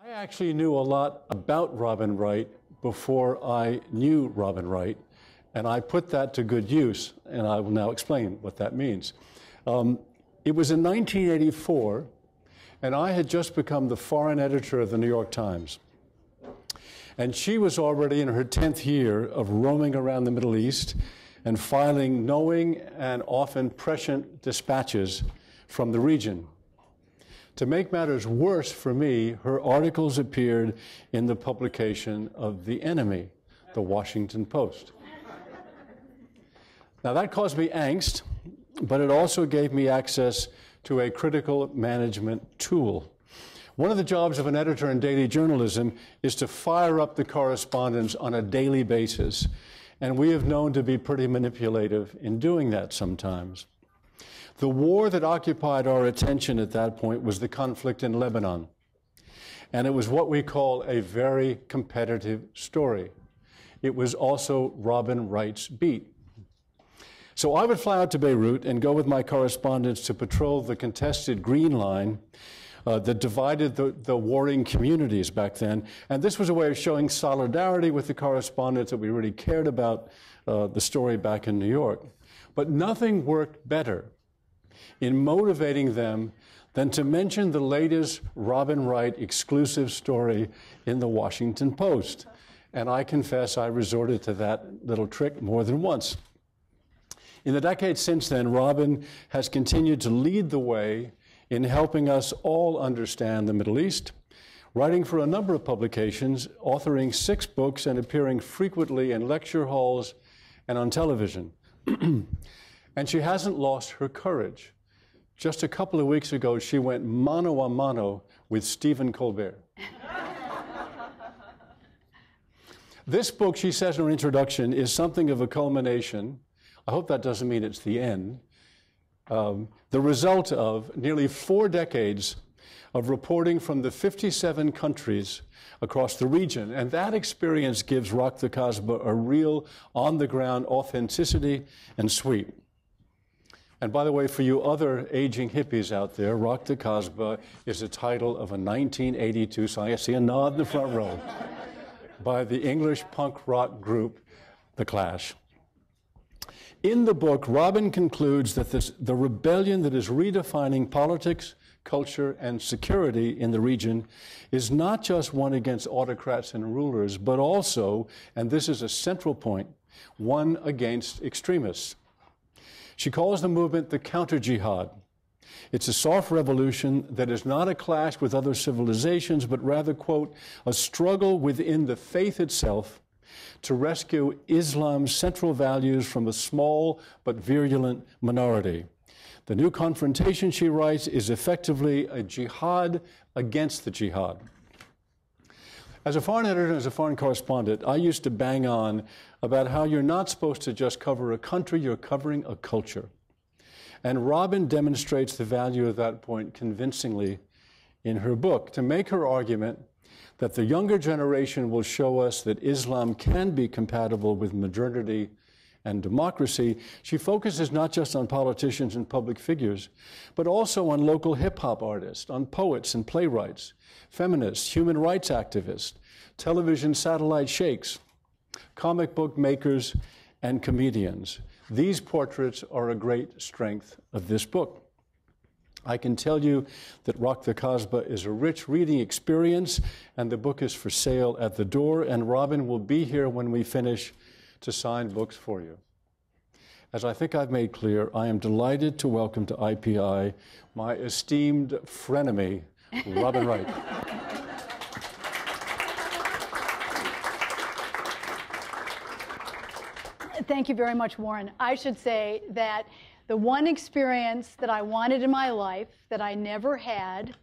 I actually knew a lot about Robin Wright before I knew Robin Wright, and I put that to good use, and I will now explain what that means. It was in 1984, and I had just become the foreign editor of the New York Times. And she was already in her 10th year of roaming around the Middle East and filing knowing and often prescient dispatches from the region. To make matters worse for me, her articles appeared in the publication of the enemy, the Washington Post. Now that caused me angst, but it also gave me access to a critical management tool. One of the jobs of an editor in daily journalism is to fire up the correspondence on a daily basis, and we have known to be pretty manipulative in doing that sometimes. The war that occupied our attention at that point was the conflict in Lebanon, and it was what we call a very competitive story. It was also Robin Wright's beat. So I would fly out to Beirut and go with my correspondents to patrol the contested Green Line that divided the warring communities back then. And this was a way of showing solidarity with the correspondents that we really cared about the story back in New York. But nothing worked better in motivating them than to mention the latest Robin Wright exclusive story in the Washington Post. And I confess I resorted to that little trick more than once. In the decades since then, Robin has continued to lead the way in helping us all understand the Middle East, writing for a number of publications, authoring 6 books, and appearing frequently in lecture halls and on television. And she hasn't lost her courage. Just a couple of weeks ago, she went mano a mano with Stephen Colbert. This book, she says in her introduction, is something of a culmination. I hope that doesn't mean it's the end. The result of nearly 4 decades of reporting from the 57 countries across the region. And that experience gives Rock the Casbah a real on-the-ground authenticity and sweep. And by the way, for you other aging hippies out there, Rock the Casbah is the title of a 1982 song, I see a nod in the front row, by the English punk rock group, The Clash. In the book, Robin concludes that the rebellion that is redefining politics, culture, and security in the region is not just one against autocrats and rulers, but also, and this is a central point, one against extremists. She calls the movement the Counter-Jihad. It's a soft revolution that is not a clash with other civilizations, but rather, quote, a struggle within the faith itself to rescue Islam's central values from a small but virulent minority. The new confrontation, she writes, is effectively a jihad against the jihad. As a foreign editor and as a foreign correspondent, I used to bang on about how you're not supposed to just cover a country, you're covering a culture. And Robin demonstrates the value of that point convincingly in her book to make her argument that the younger generation will show us that Islam can be compatible with modernity and democracy. She focuses not just on politicians and public figures, but also on local hip-hop artists, on poets and playwrights, feminists, human rights activists, television satellite sheikhs, comic book makers, and comedians. These portraits are a great strength of this book. I can tell you that Rock the Casbah is a rich reading experience, and the book is for sale at the door, and Robin will be here when we finish to sign books for you. As I think I've made clear, I am delighted to welcome to IPI my esteemed frenemy, Robin Wright. Thank you very much, Warren. I should say that the one experience that I wanted in my life that I never had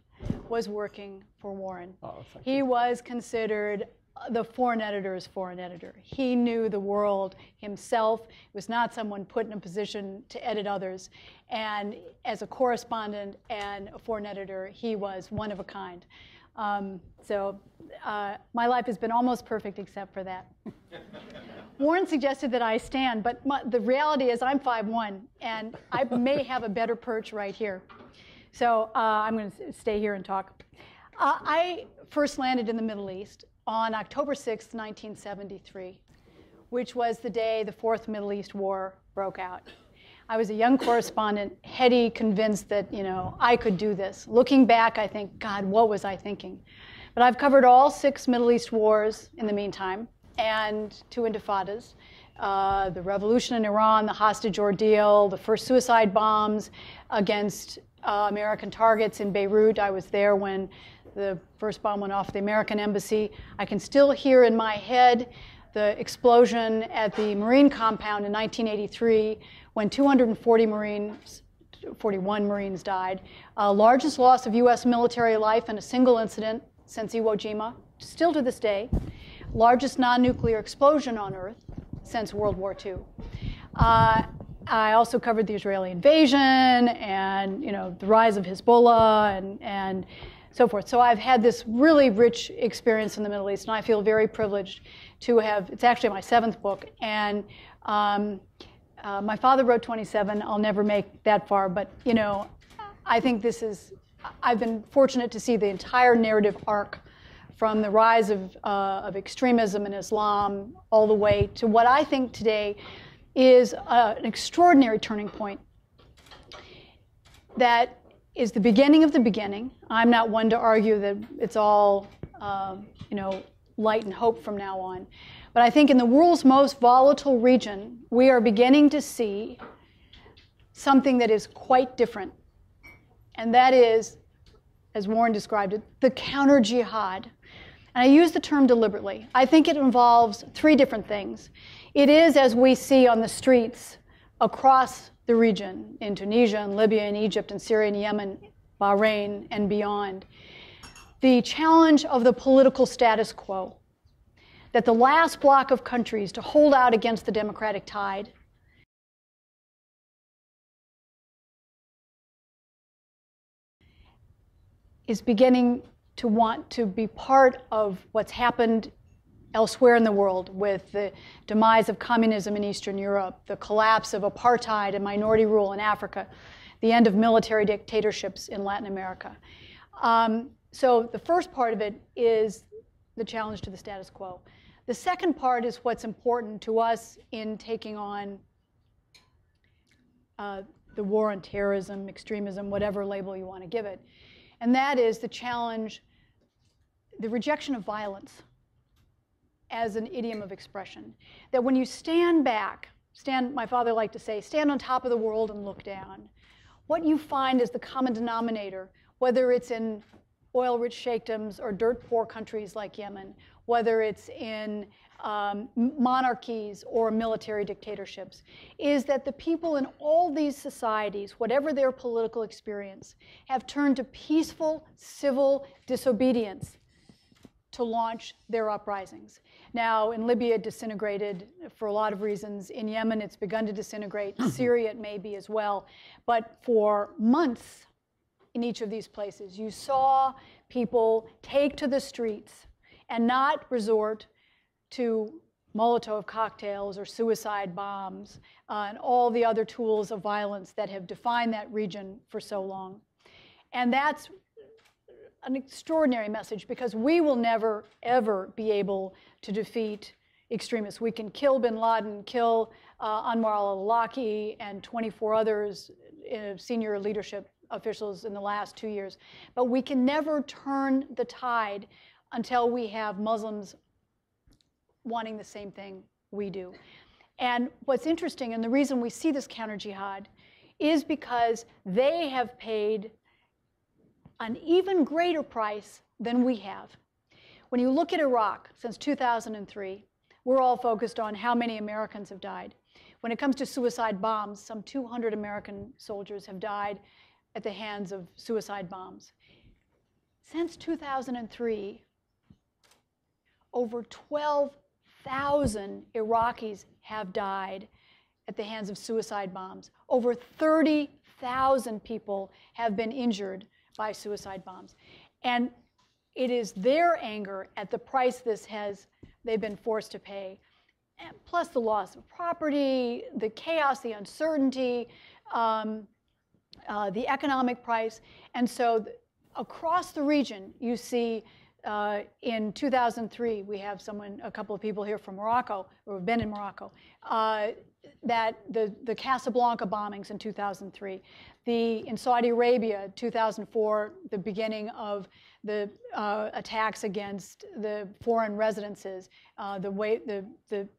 was working for Warren. Oh, he was considered the foreign editor's foreign editor. He knew the world himself. He was not someone put in a position to edit others. And as a correspondent and a foreign editor, he was one of a kind. My life has been almost perfect except for that. Warren suggested that I stand, but the reality is I'm 5'1", and I may have a better perch right here. So I'm going to stay here and talk. I first landed in the Middle East on October 6th, 1973, which was the day the Fourth Middle East War broke out. I was a young correspondent, heady, convinced that, I could do this. Looking back, I think, God, what was I thinking? But I've covered all 6 Middle East wars in the meantime, and 2 intifadas. The revolution in Iran, the hostage ordeal, the first suicide bombs against American targets in Beirut. I was there when the first bomb went off the American embassy. I can still hear in my head the explosion at the Marine compound in 1983 when 241 Marines died. Largest loss of U.S. military life in a single incident since Iwo Jima, still to this day. Largest non-nuclear explosion on Earth since World War II. I also covered the Israeli invasion and the rise of Hezbollah and so forth. So I've had this really rich experience in the Middle East, and I feel very privileged to have. It's actually my 7th book, and my father wrote 27. I'll never make that far, but I think this is. I've been fortunate to see the entire narrative arc from the rise of extremism in Islam all the way to what I think today is an extraordinary turning point that is the beginning of the beginning. I'm not one to argue that it's all, light and hope from now on. But I think in the world's most volatile region, we are beginning to see something that is quite different. And that is, as Warren described it, the counter-jihad. And I use the term deliberately. I think it involves 3 different things. It is, as we see on the streets across the region, in Tunisia and Libya and Egypt and Syria and Yemen, Bahrain and beyond, the challenge of the political status quo, that the last block of countries to hold out against the democratic tide is beginning to want to be part of what's happened elsewhere in the world with the demise of communism in Eastern Europe, the collapse of apartheid and minority rule in Africa, the end of military dictatorships in Latin America. So the first part of it is the challenge to the status quo. The second part is what's important to us in taking on the war on terrorism, extremism, whatever label you want to give it. And that is the challenge, the rejection of violence as an idiom of expression. That when you stand back, my father liked to say, stand on top of the world and look down. What you find is the common denominator, whether it's in oil-rich sheikdoms or dirt-poor countries like Yemen, whether it's in monarchies or military dictatorships, is that the people in all these societies, whatever their political experience, have turned to peaceful civil disobedience to launch their uprisings. Now, in Libya, it disintegrated for a lot of reasons. In Yemen, it's begun to disintegrate. Syria, it may be as well. But for months in each of these places, you saw people take to the streets and not resort to Molotov cocktails or suicide bombs and all the other tools of violence that have defined that region for so long. And that's an extraordinary message, because we will never, ever be able to defeat extremists. We can kill bin Laden, kill Anwar al-Awlaki and 24 others, senior leadership officials in the last 2 years. But we can never turn the tide until we have Muslims wanting the same thing we do. And what's interesting, and the reason we see this counter-jihad, is because they have paid an even greater price than we have. When you look at Iraq since 2003, we're all focused on how many Americans have died. When it comes to suicide bombs, some 200 American soldiers have died at the hands of suicide bombs. Since 2003, over 12,000 Iraqis have died at the hands of suicide bombs. Over 30,000 people have been injured by suicide bombs. And it is their anger at the price they've been forced to pay, plus the loss of property, the chaos, the uncertainty, the economic price. And so across the region, you see in 2003, we have a couple of people here from Morocco, who have been in Morocco, that the Casablanca bombings in 2003, in Saudi Arabia, 2004, the beginning of the attacks against the foreign residences,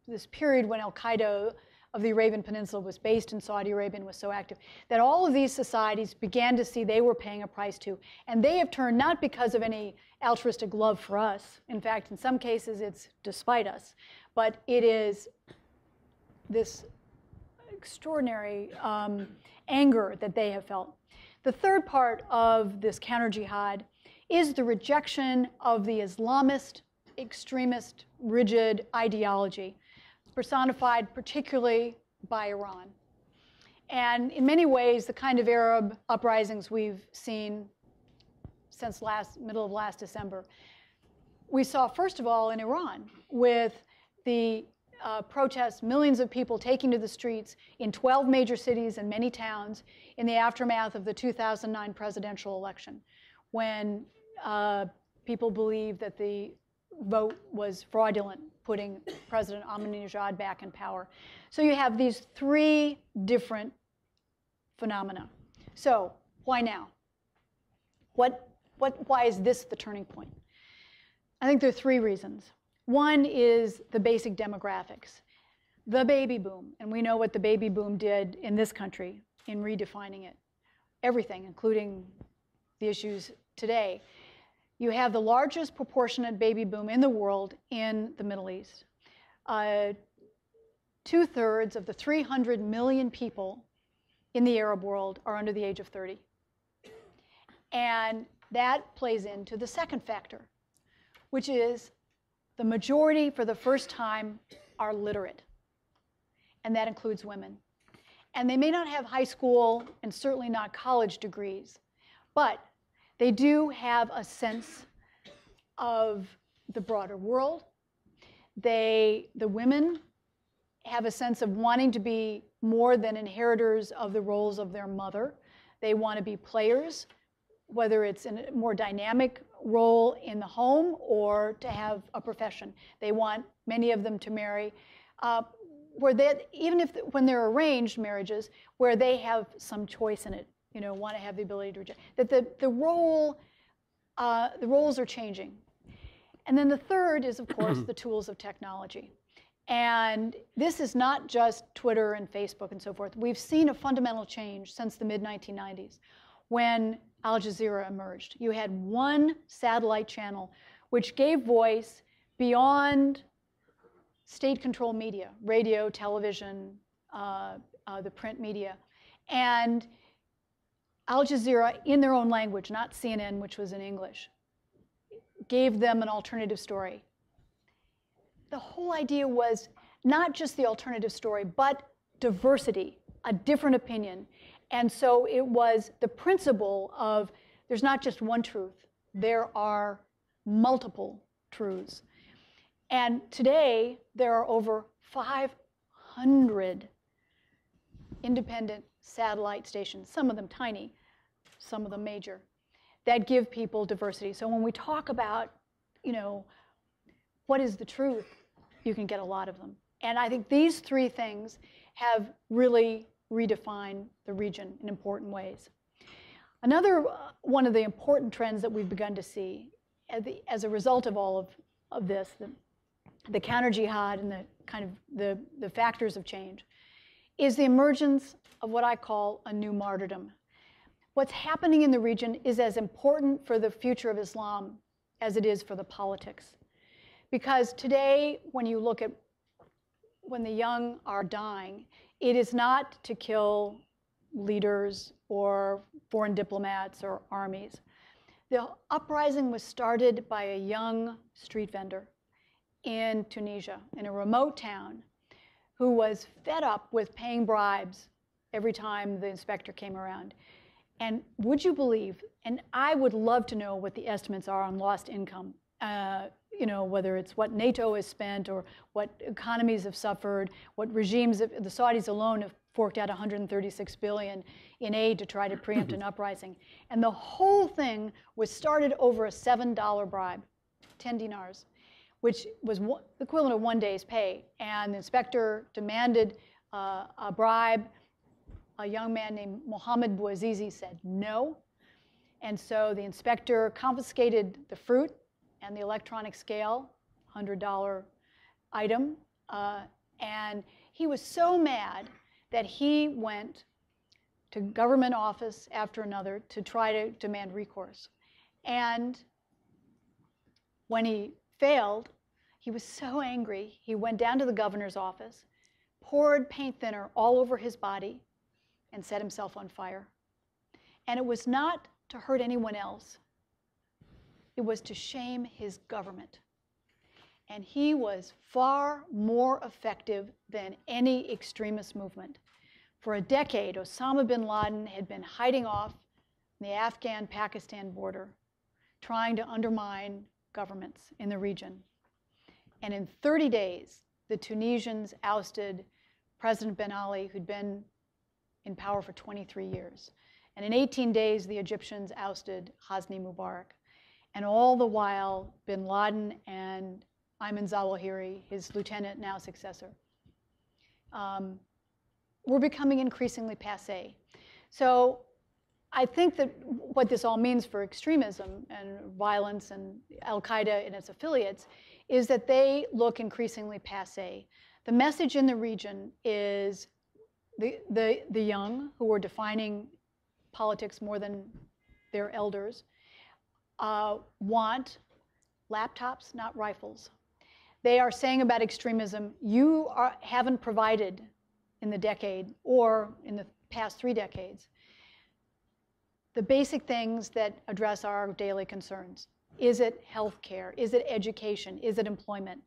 this period when Al-Qaeda of the Arabian Peninsula was based in Saudi Arabia and was so active, that all of these societies began to see they were paying a price too. And they have turned not because of any altruistic love for us. In fact, in some cases, it's despite us. But it is this extraordinary anger that they have felt. The third part of this counter-jihad is the rejection of the Islamist, extremist, rigid ideology, personified particularly by Iran. And in many ways, the kind of Arab uprisings we've seen since middle of last December, we saw first of all in Iran with the protests, millions of people taking to the streets in 12 major cities and many towns in the aftermath of the 2009 presidential election, when people believed that the vote was fraudulent, putting President Ahmadinejad back in power. So you have these three different phenomena. So why now? Why is this the turning point? I think there are three reasons. One is the basic demographics. The baby boom, and we know what the baby boom did in this country in redefining it. Everything, including the issues today. You have the largest proportionate baby boom in the world in the Middle East. 2/3 of the 300 million people in the Arab world are under the age of 30. And that plays into the second factor, which is the majority, for the first time, are literate. And that includes women. And they may not have high school and certainly not college degrees, but they do have a sense of the broader world. The women have a sense of wanting to be more than inheritors of the roles of their mother. They want to be players, whether it's in a more dynamic role in the home or to have a profession. They want, many of them, to marry, even when they're arranged marriages, where they have some choice in it, want to have the ability to reject. That the roles are changing. And then the third is, of course, the tools of technology. And this is not just Twitter and Facebook and so forth. We've seen a fundamental change since the mid-1990s when Al Jazeera emerged. You had one satellite channel which gave voice beyond state-controlled media, radio, television, the print media. And Al Jazeera, in their own language, not CNN, which was in English, gave them an alternative story. The whole idea was not just the alternative story, but diversity, a different opinion. And so it was the principle of there's not just one truth, there are multiple truths. And today, there are over 500 independent satellite stations, some of them tiny, some of them major, that give people diversity. So when we talk about, what is the truth, you can get a lot of them. And I think these three things have really redefined the region in important ways. Another one of the important trends that we've begun to see as a result of all of this, the counter-jihad and the kind of the factors of change, is the emergence of what I call a new martyrdom. What's happening in the region is as important for the future of Islam as it is for the politics. Because today, when you look at when the young are dying, it is not to kill leaders or foreign diplomats or armies. The uprising was started by a young street vendor in Tunisia, in a remote town, who was fed up with paying bribes every time the inspector came around. And would you believe, and I would love to know what the estimates are on lost income, whether it's what NATO has spent or what economies have suffered, what regimes, the Saudis alone have forked out $136 billion in aid to try to preempt an uprising. And the whole thing was started over a $7 bribe, 10 dinars, which was the equivalent of 1 day's pay. And the inspector demanded a bribe. A young man named Mohammed Bouazizi said no. And so the inspector confiscated the fruit and the electronic scale, $100 item. And he was so mad that he went to government office after another to try to demand recourse. And when he failed, he was so angry, he went down to the governor's office, poured paint thinner all over his body, and set himself on fire. And it was not to hurt anyone else. It was to shame his government. And he was far more effective than any extremist movement. For a decade, Osama bin Laden had been hiding off the Afghan-Pakistan border, trying to undermine governments in the region. And in 30 days, the Tunisians ousted President Ben Ali, who'd been in power for 23 years. And in 18 days, the Egyptians ousted Hosni Mubarak. And all the while, bin Laden and Ayman Zawahiri, his lieutenant, now successor, were becoming increasingly passé. So I think that what this all means for extremism and violence and Al-Qaeda and its affiliates is that they look increasingly passé. The message in the region is the young, who are defining politics more than their elders, want laptops, not rifles. They are saying about extremism, you haven't provided in the decade or in the past 3 decades the basic things that address our daily concerns. Is it healthcare? Is it education? Is it employment?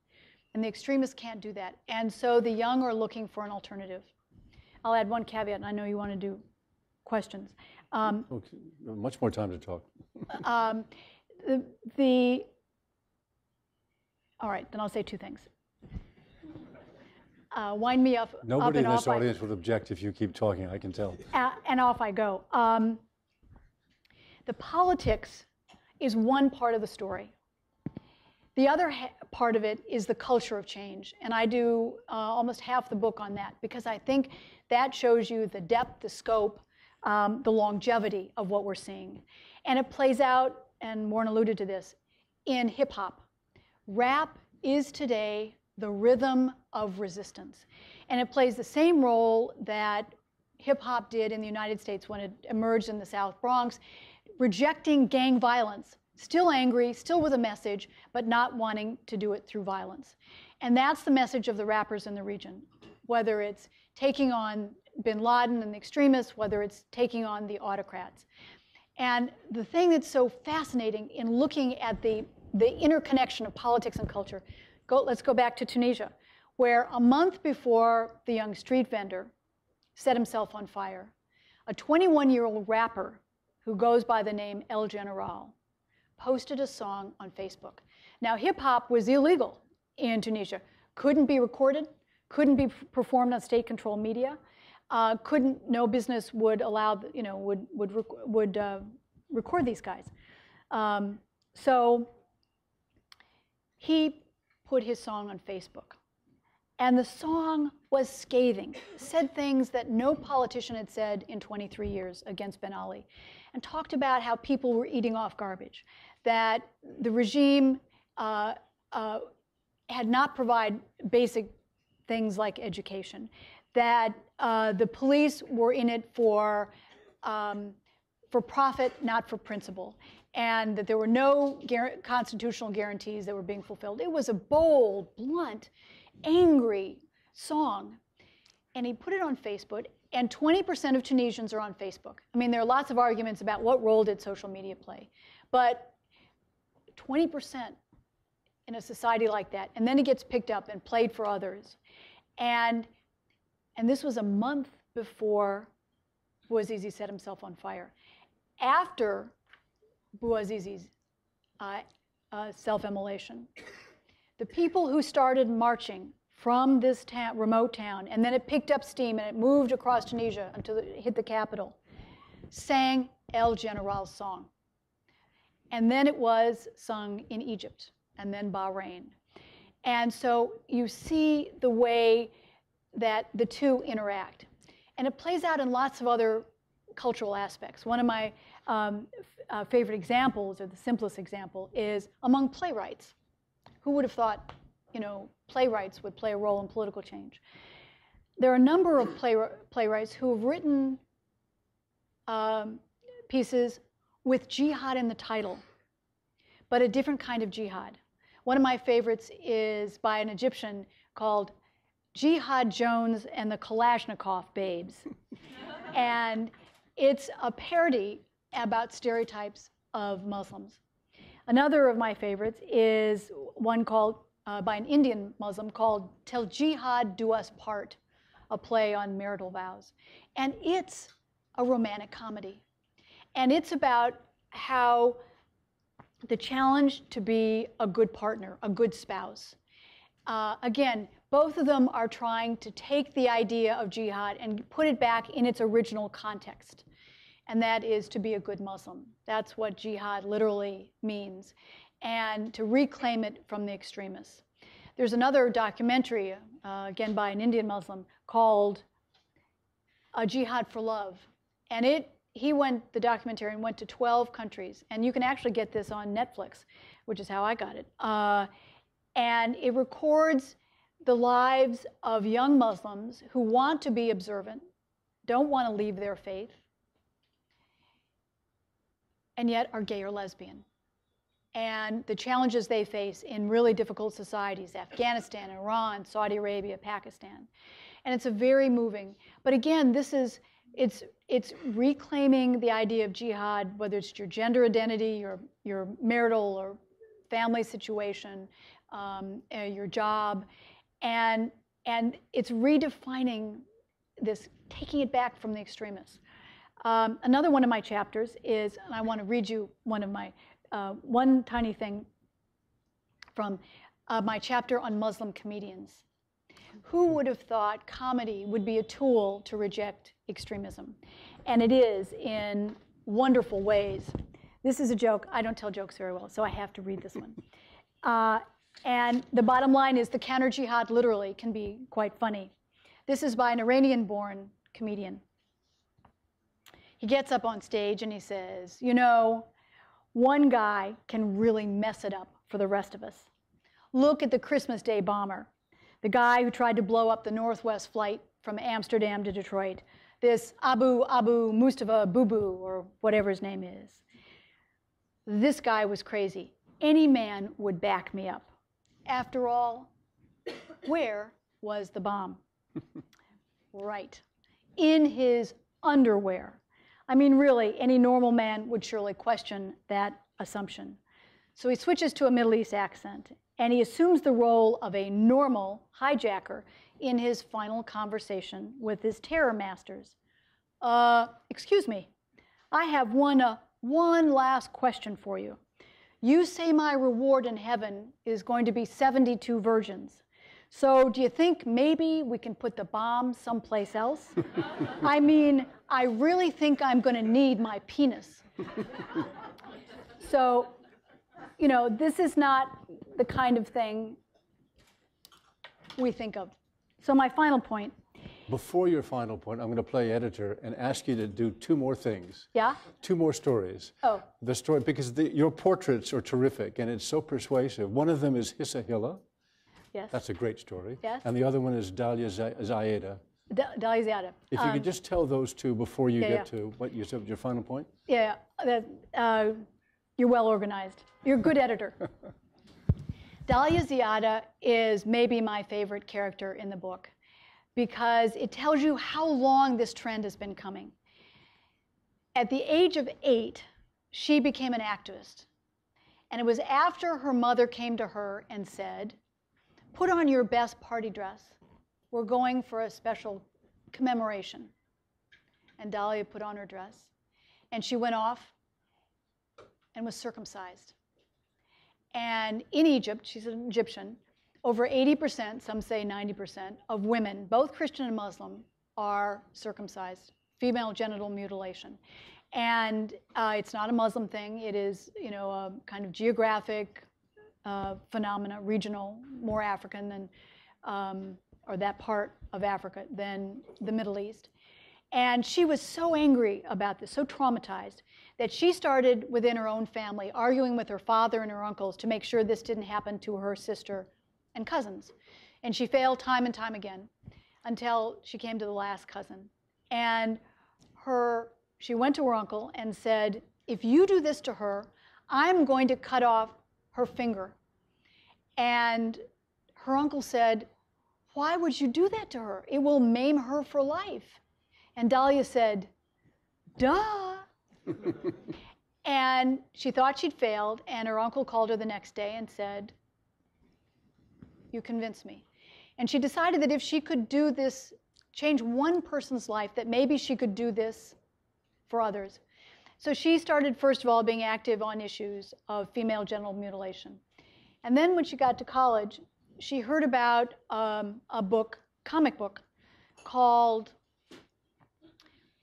And the extremists can't do that. And so the young are looking for an alternative. I'll add one caveat, and I know you want to do questions. Okay. Much more time to talk. All right, then I'll say 2 things. Wind me up. Nobody up in this off audience would object if you keep talking, I can tell. And off I go. The politics is one part of the story. The other part of it is the culture of change. And I do almost half the book on that, because I think that shows you the depth, the scope, the longevity of what we're seeing. And it plays out, and Warren alluded to this, in hip hop. Rap is today the rhythm of resistance. And it plays the same role that hip hop did in the United States when it emerged in the South Bronx, rejecting gang violence, still angry, still with a message, but not wanting to do it through violence. And that's the message of the rappers in the region, whether it's taking on bin Laden and the extremists, whether it's taking on the autocrats. And the thing that's so fascinating in looking at the interconnection of politics and culture, let's go back to Tunisia, where a month before the young street vendor set himself on fire, a 21-year-old rapper who goes by the name El General posted a song on Facebook. Now, hip-hop was illegal in Tunisia. Couldn't be recorded, couldn't be performed on state-controlled media, no business would allow, would record these guys. So he put his song on Facebook. And the song was scathing, said things that no politician had said in 23 years against Ben Ali, and talked about how people were eating off garbage, that the regime had not provided basic things like education, that the police were in it for profit, not for principle, and that there were no constitutional guarantees that were being fulfilled. It was a bold, blunt, angry song. And he put it on Facebook, and 20% of Tunisians are on Facebook. I mean, there are lots of arguments about what role did social media play, but 20% in a society like that, and then it gets picked up and played for others. And this was a month before Bouazizi set himself on fire. After Bouazizi's self-immolation, the people who started marching from this remote town, and then it picked up steam and it moved across Tunisia until it hit the capital, sang El General's song. And then it was sung in Egypt, and then Bahrain. And so you see the way that the two interact. And it plays out in lots of other cultural aspects. One of my favorite examples, or the simplest example, is among playwrights. Who would have thought, playwrights would play a role in political change? There are a number of playwrights who have written pieces with jihad in the title, but a different kind of jihad. One of my favorites is by an Egyptian called Jihad Jones and the Kalashnikov Babes. And it's a parody about stereotypes of Muslims. Another of my favorites is one called, by an Indian Muslim called Till Jihad Do Us Part, a play on marital vows. And it's a romantic comedy. And it's about how the challenge to be a good partner, a good spouse. Again, both of them are trying to take the idea of jihad and put it back in its original context. And that is to be a good Muslim. That's what jihad literally means. And to reclaim it from the extremists. There's another documentary, again by an Indian Muslim, called Jihad for Love. And the documentarian went to 12 countries. And you can actually get this on Netflix, which is how I got it. And it records the lives of young Muslims who want to be observant, don't want to leave their faith, and yet are gay or lesbian. And the challenges they face in really difficult societies, Afghanistan, Iran, Saudi Arabia, Pakistan. And it's a very moving. But again, it's reclaiming the idea of jihad, whether it's your gender identity, your marital or family situation, your job, and it's redefining this, taking it back from the extremists. Another one of my chapters is, and I want to read you one tiny thing from my chapter on Muslim comedians. Who would have thought comedy would be a tool to reject extremism? And it is in wonderful ways. This is a joke. I don't tell jokes very well, so I have to read this one. And the bottom line is the counter-jihad literally can be quite funny. This is by an Iranian-born comedian. He gets up on stage and he says, one guy can really mess it up for the rest of us. Look at the Christmas Day bomber, the guy who tried to blow up the Northwest flight from Amsterdam to Detroit, this Abu Mustafa Bubu, or whatever his name is. This guy was crazy. Any man would back me up. After all, where was the bomb? Right, in his underwear. I mean, really, any normal man would surely question that assumption. So he switches to a Middle East accent, and he assumes the role of a normal hijacker in his final conversation with his terror masters. Excuse me, I have one last question for you. You say my reward in heaven is going to be 72 virgins. So do you think maybe we can put the bomb someplace else? I mean, I really think I'm going to need my penis. So, this is not the kind of thing we think of. So my final point. Before your final point, I'm going to play editor and ask you to do two more things. Yeah? Two more stories. Oh. The story, because your portraits are terrific and it's so persuasive. One of them is Hissa Hilla. Yes. That's a great story. Yes. And the other one is Dalia Zayeda. Dalia Zayeda. If you could just tell those two before you get to what you said, your final point. Yeah, you're well organized. You're a good editor. Dalia Zayeda is maybe my favorite character in the book because it tells you how long this trend has been coming. At the age of 8, she became an activist. And it was after her mother came to her and said, put on your best party dress. We're going for a special commemoration. And Dalia put on her dress. And she went off and was circumcised. And in Egypt, she's an Egyptian, over 80%, some say 90%, of women, both Christian and Muslim, are circumcised, female genital mutilation. And it's not a Muslim thing. It is, a kind of geographic phenomena, regional, more African than, or that part of Africa than the Middle East. And she was so angry about this, so traumatized, that she started within her own family arguing with her father and her uncles to make sure this didn't happen to her sister and cousins. And she failed time and time again until she came to the last cousin. And she went to her uncle and said, if you do this to her, I'm going to cut off her finger. And her uncle said, why would you do that to her? It will maim her for life. And Dahlia said, duh. And she thought she'd failed, and her uncle called her the next day and said, you convinced me. And she decided that if she could do this, change one person's life, that maybe she could do this for others. So she started, first of all, being active on issues of female genital mutilation. And then when she got to college, she heard about a book, comic book, called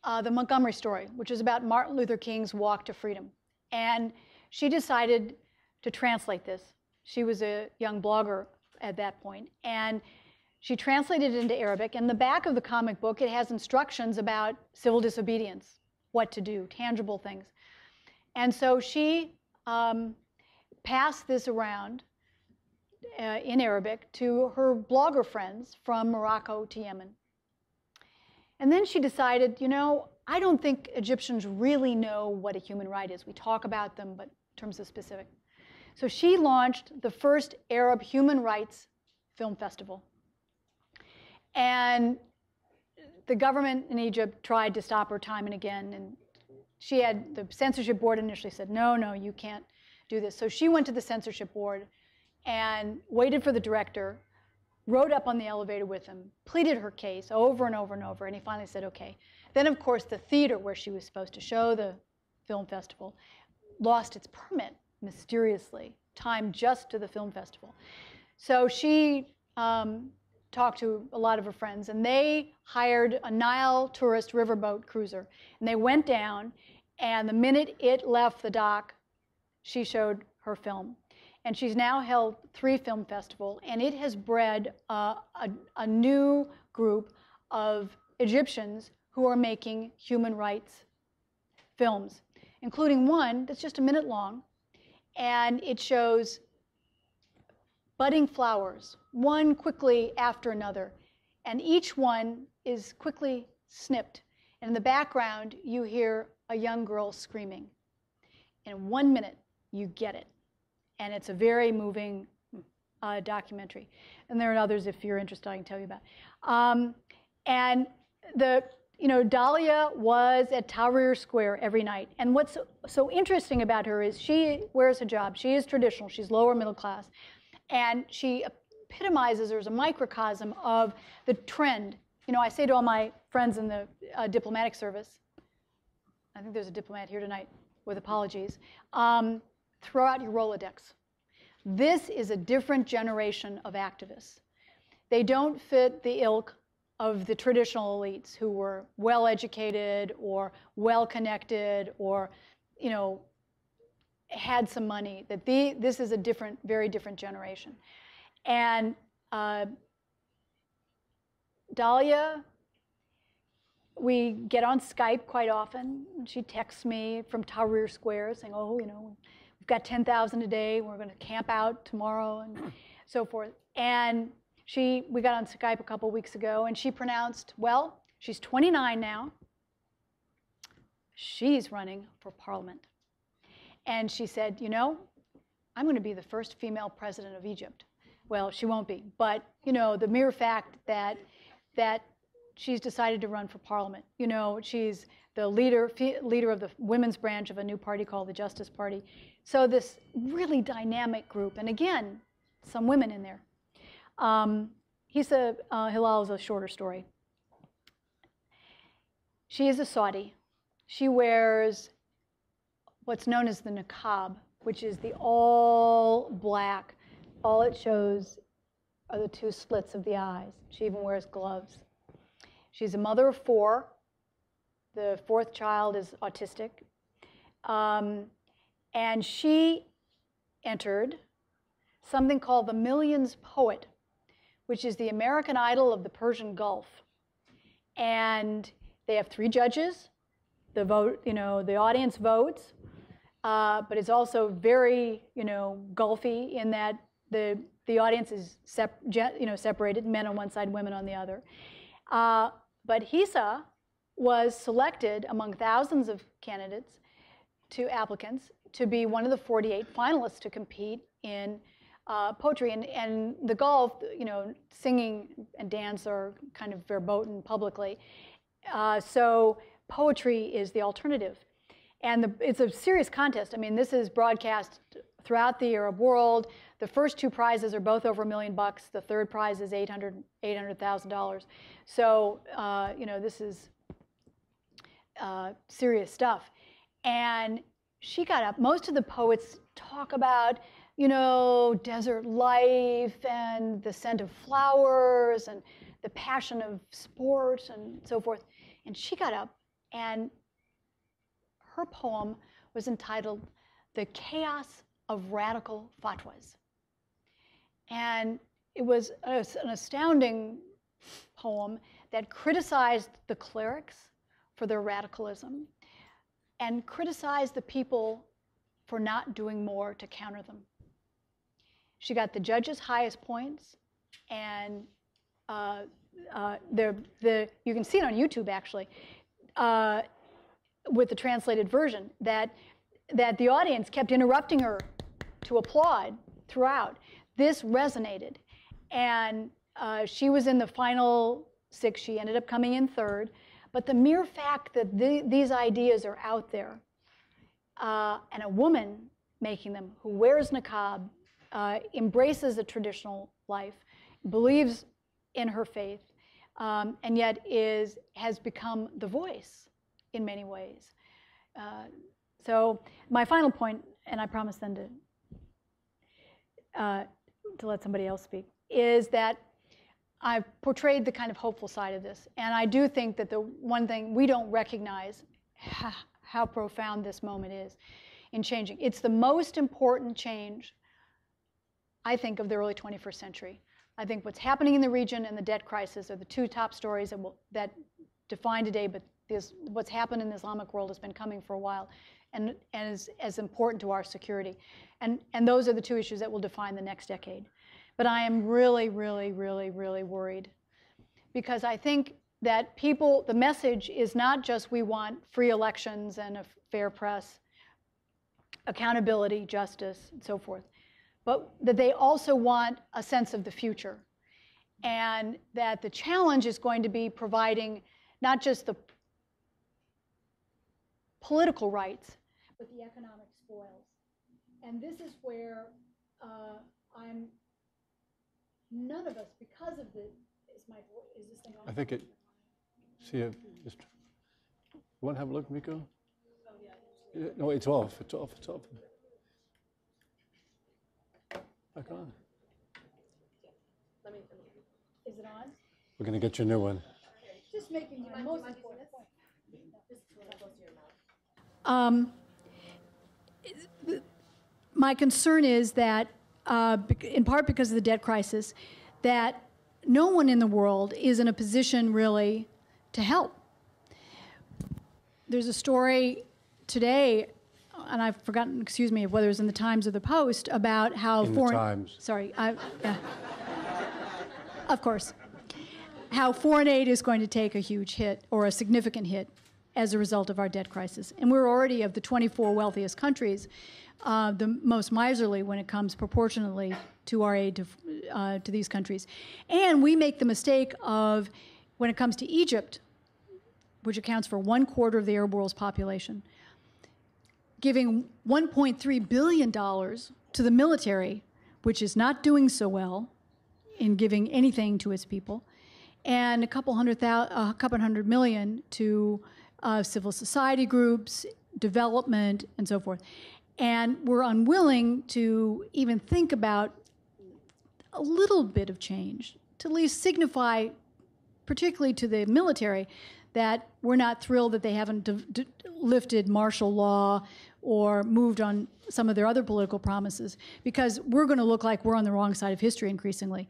The Montgomery Story, which is about Martin Luther King's walk to freedom. And she decided to translate this. She was a young blogger at that point. And she translated it into Arabic. And the back of the comic book, it has instructions about civil disobedience, what to do, tangible things. And so she passed this around in Arabic to her blogger friends from Morocco to Yemen. And then she decided, I don't think Egyptians really know what a human right is. We talk about them, but in terms of specific. So she launched the first Arab human rights film festival. And the government in Egypt tried to stop her time and again. And the censorship board initially said, no, you can't do this. So she went to the censorship board and waited for the director, rode up on the elevator with him, pleaded her case over and over and over, and he finally said, okay. Then, of course, the theater where she was supposed to show the film festival lost its permit mysteriously, timed just to the film festival. So she talked to a lot of her friends, and they hired a Nile tourist riverboat cruiser. And they went down, and the minute it left the dock, she showed her film. And she's now held 3 film festivals, and it has bred a new group of Egyptians who are making human rights films, including one that's just a minute long, and it shows budding flowers, one quickly after another, and each one is quickly snipped. And in the background, you hear a young girl screaming. In 1 minute, you get it. And it's a very moving documentary. And there are others, if you're interested, I can tell you about. And Dahlia was at Tahrir Square every night. And what's so interesting about her is she wears a hijab. She is traditional. She's lower middle class. And she epitomizes, or is a microcosm of the trend. I say to all my friends in the diplomatic service, I think there's a diplomat here tonight with apologies, throw out your Rolodex. This is a different generation of activists. They don't fit the ilk of the traditional elites who were well-educated or well-connected or, had some money. This is a different, very different generation. And Dahlia, we get on Skype quite often. She texts me from Tahrir Square saying, we've got 10,000 a day. We're going to camp out tomorrow and so forth. And we got on Skype a couple weeks ago, and she pronounced, she's 29 now. She's running for parliament. And she said, I'm going to be the first female president of Egypt. Well, she won't be. But, the mere fact that she's decided to run for parliament. She's the leader of the women's branch of a new party called the Justice Party. So this really dynamic group, and again, some women in there. Hilal is a shorter story. She is a Saudi. She wears what's known as the niqab, which is the all black. All it shows are the two slits of the eyes. She even wears gloves. She's a mother of 4. The 4th child is autistic. And she entered something called the Millions Poet, which is the American Idol of the Persian Gulf. And they have 3 judges. The vote, the audience votes, but it's also very, gulfy in that the audience is separated, men on one side, women on the other. But Hisa was selected among thousands of applicants to be one of the 48 finalists to compete in poetry. And the Gulf, singing and dance are kind of verboten publicly. So poetry is the alternative. And it's a serious contest. I mean, this is broadcast throughout the Arab world. The first 2 prizes are both over $1 million. The 3rd prize is $800,000. So, this is serious stuff. And she got up. Most of the poets talk about, desert life and the scent of flowers and the passion of sport and so forth. And she got up, and her poem was entitled "The Chaos of Radical Fatwas." And it was an astounding poem that criticized the clerics for their radicalism and criticized the people for not doing more to counter them. She got the judges' highest points, and you can see it on YouTube, actually, with the translated version, that the audience kept interrupting her to applaud throughout. This resonated, and she was in the final 6. She ended up coming in 3rd. But the mere fact that these ideas are out there, and a woman making them, who wears niqab, embraces a traditional life, believes in her faith, and yet has become the voice in many ways. So my final point, and I promise then to let somebody else speak, is that I've portrayed the kind of hopeful side of this. And I do think that the one thing we don't recognize how profound this moment is in changing. It's the most important change, I think, of the early 21st century. I think what's happening in the region and the debt crisis are the 2 top stories that define today, but what's happened in the Islamic world has been coming for a while and is as important to our security. And those are the 2 issues that will define the next decade. But I am really, really, really, really worried, because I think that the message is not just we want free elections and a fair press, accountability, justice, and so forth, but that they also want a sense of the future. And that the challenge is going to be providing not just the political rights, but the economic spoils. And this is where none of us, because of is this thing on? I think it, see if, just, you want to have a look, Miko? Oh, yeah. No, it's off, it's off. Back on. Is it on? We're going to get you a new one. Just making my most important point. My concern is that, in part because of the debt crisis, that no one in the world is in a position really to help. There's a story today, and I've forgotten, excuse me, whether it was in the Times or the Post, about how the Times. Sorry, yeah. Of course. How foreign aid is going to take a huge hit, or a significant hit, as a result of our debt crisis. And we're already, of the 24 wealthiest countries, the most miserly when it comes proportionately to our aid to these countries. And we make the mistake of, when it comes to Egypt, which accounts for 1/4 of the Arab world's population, giving $1.3 billion to the military, which is not doing so well in giving anything to its people, and a couple hundred million to civil society groups, development, and so forth. And we're unwilling to even think about a little bit of change, to at least signify, particularly to the military, that we're not thrilled that they haven't lifted martial law or moved on some of their other political promises, because we're going to look like we're on the wrong side of history increasingly,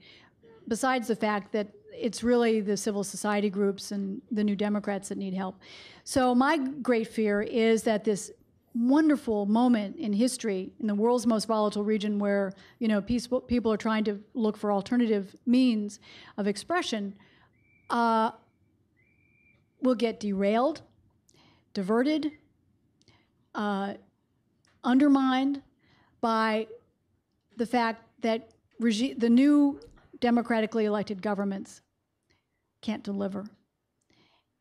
besides the fact that it's really the civil society groups and the New Democrats that need help. So my great fear is that this wonderful moment in history in the world's most volatile region, where people are trying to look for alternative means of expression, will get derailed, diverted, undermined by the fact that the new democratically elected governments can't deliver.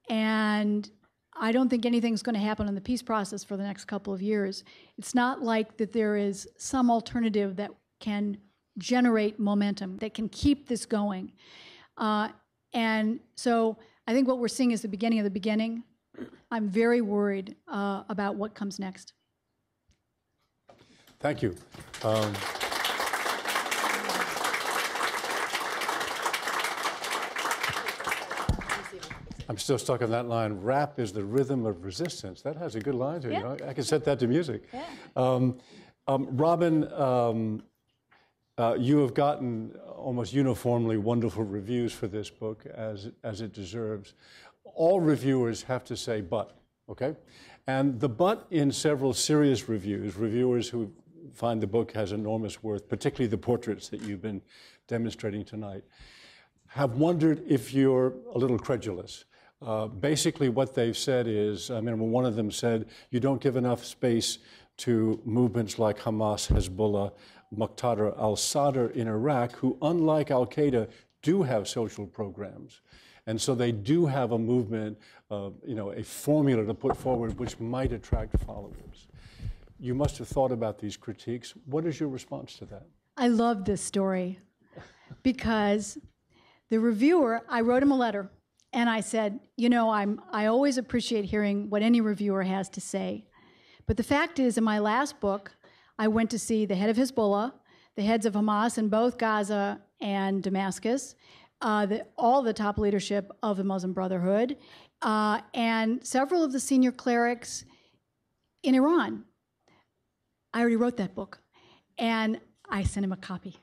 And I don't think anything's going to happen in the peace process for the next couple of years. It's not like that there is some alternative that can generate momentum, that can keep this going. And so I think what we're seeing is the beginning of the beginning. I'm very worried about what comes next. Thank you. I'm still stuck on that line. Rap is the rhythm of resistance. That has a good line to it. Yeah. I can set that to music. Yeah. Robin, you have gotten almost uniformly wonderful reviews for this book, as it deserves. All reviewers have to say but, okay? And the but in several serious reviewers who find the book has enormous worth, particularly the portraits that you've been demonstrating tonight, have wondered if you're a little credulous. Basically what they've said is, one of them said, you don't give enough space to movements like Hamas, Hezbollah, Muqtada al-Sadr in Iraq, who, unlike al-Qaeda, do have social programs. And so they do have a movement, a formula to put forward which might attract followers. You must have thought about these critiques. What is your response to that? I love this story because the reviewer, I wrote him a letter and I said, I always appreciate hearing what any reviewer has to say. But the fact is, in my last book, I went to see the head of Hezbollah, the heads of Hamas in both Gaza and Damascus, all the top leadership of the Muslim Brotherhood, and several of the senior clerics in Iran. I already wrote that book, and I sent him a copy.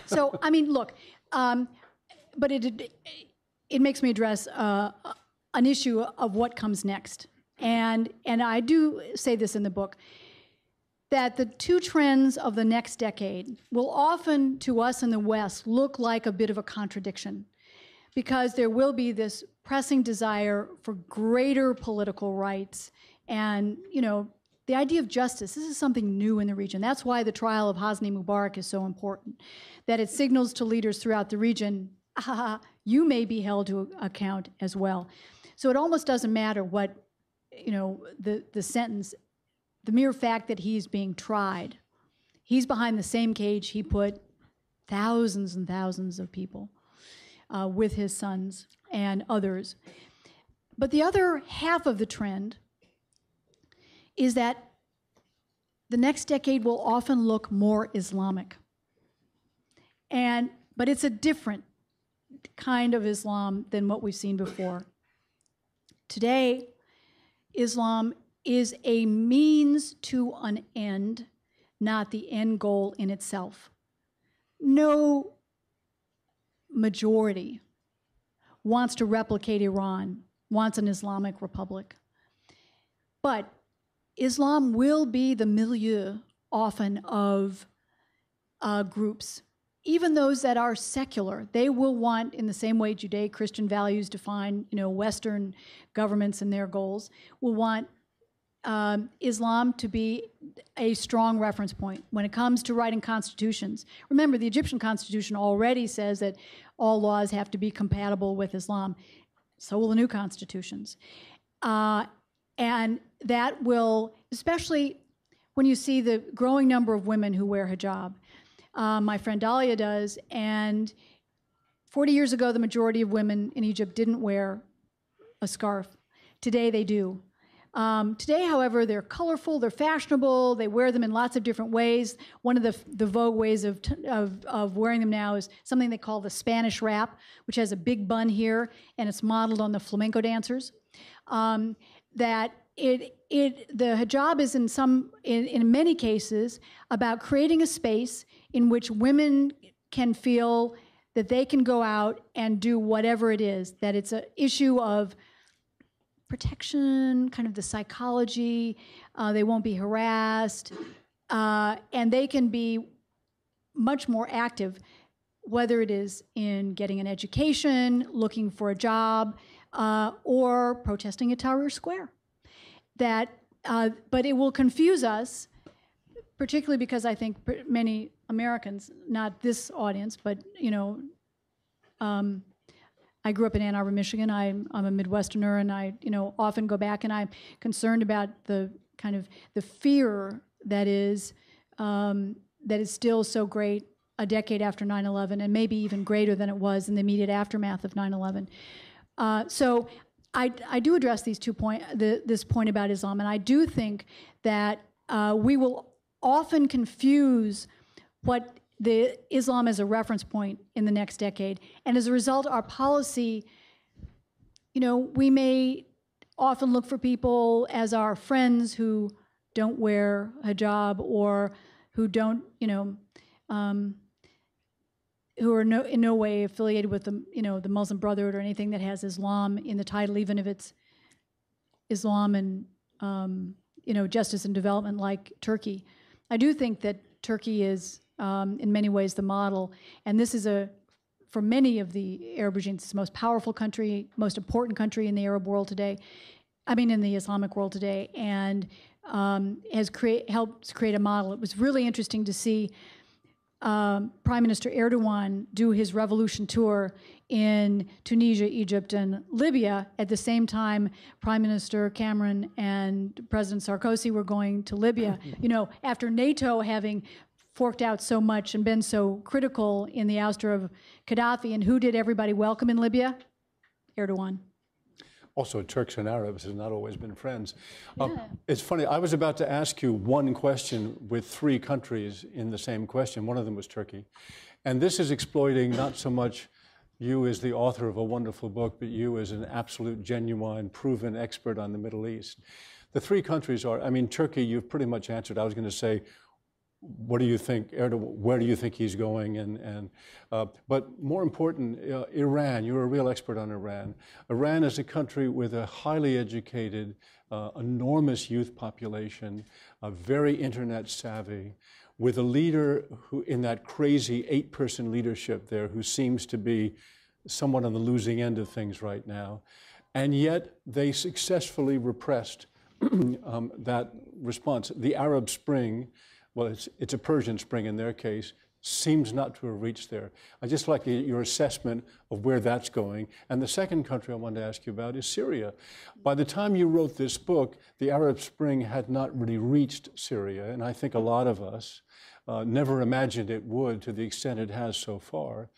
So, look, but it makes me address an issue of what comes next. And I do say this in the book, that the two trends of the next decade will often, to us in the West, look like a bit of a contradiction, because there will be this pressing desire for greater political rights and, the idea of justice. This is something new in the region. That's why the trial of Hosni Mubarak is so important, that it signals to leaders throughout the region, you may be held to account as well. So it almost doesn't matter what, the sentence, the mere fact that he's being tried. He's behind the same cage he put thousands and thousands of people with his sons and others. But the other half of the trend is that the next decade will often look more Islamic. But it's a different kind of Islam than what we've seen before. Today, Islam is a means to an end, not the end goal in itself. No majority wants to replicate Iran, wants an Islamic republic. But Islam will be the milieu often of groups, even those that are secular. They will want, in the same way Judeo-Christian values define, Western governments and their goals, will want Islam to be a strong reference point when it comes to writing constitutions. Remember, the Egyptian constitution already says that all laws have to be compatible with Islam. So will the new constitutions. And that will, especially when you see the growing number of women who wear hijab. My friend Dahlia does, and 40 years ago, the majority of women in Egypt didn't wear a scarf. Today they do. Today, however, they're colorful, they're fashionable, they wear them in lots of different ways. One of the vogue ways of wearing them now is something they call the Spanish wrap, which has a big bun here, and it's modeled on the flamenco dancers. The hijab is in many cases about creating a space in which women can feel that they can go out and do whatever it is, that it's an issue of protection, kind of the psychology, they won't be harassed, and they can be much more active, whether it is in getting an education, looking for a job, or protesting at Tahrir Square. But it will confuse us, particularly because I think many Americans, not this audience, but I grew up in Ann Arbor, Michigan. I'm a Midwesterner, and I often go back, and I'm concerned about the kind of the fear that is still so great a decade after 9/11, and maybe even greater than it was in the immediate aftermath of 9/11. So I do address this point about Islam, and I do think that we will often confuse what the Islam as a reference point in the next decade, and as a result, our policy, we may often look for people as our friends who don't wear hijab or who don't, who are in no way affiliated with the Muslim Brotherhood or anything that has Islam in the title, even if it's Islam and justice and development like Turkey. I do think that Turkey is in many ways the model, and this is for many of the Arab regimes, it's the most powerful country, most important country in the Arab world today, in the Islamic world today, and helped create a model. It was really interesting to see Prime Minister Erdogan do his revolution tour in Tunisia, Egypt, and Libya. At the same time, Prime Minister Cameron and President Sarkozy were going to Libya. After NATO having forked out so much and been so critical in the ouster of Gaddafi, and who did everybody welcome in Libya? Erdogan. Also, Turks and Arabs have not always been friends. It's funny, I was about to ask you one question with three countries in the same question. One of them was Turkey. And this is exploiting not so much you as the author of a wonderful book, but you as an absolute, genuine, proven expert on the Middle East. The three countries are, Turkey, you've pretty much answered. I was going to say, what do you think, Erdogan, where do you think he's going? But more important, Iran, you're a real expert on Iran. Iran is a country with a highly educated, enormous youth population, very internet savvy, with a leader who, in that crazy 8-person leadership there, who seems to be somewhat on the losing end of things right now. And yet they successfully repressed that response. The Arab Spring, well, it's a Persian Spring in their case, seems not to have reached there. I'd just like your assessment of where that's going. And the second country I wanted to ask you about is Syria. By the time you wrote this book, the Arab Spring had not really reached Syria, and I think a lot of us never imagined it would to the extent it has so far.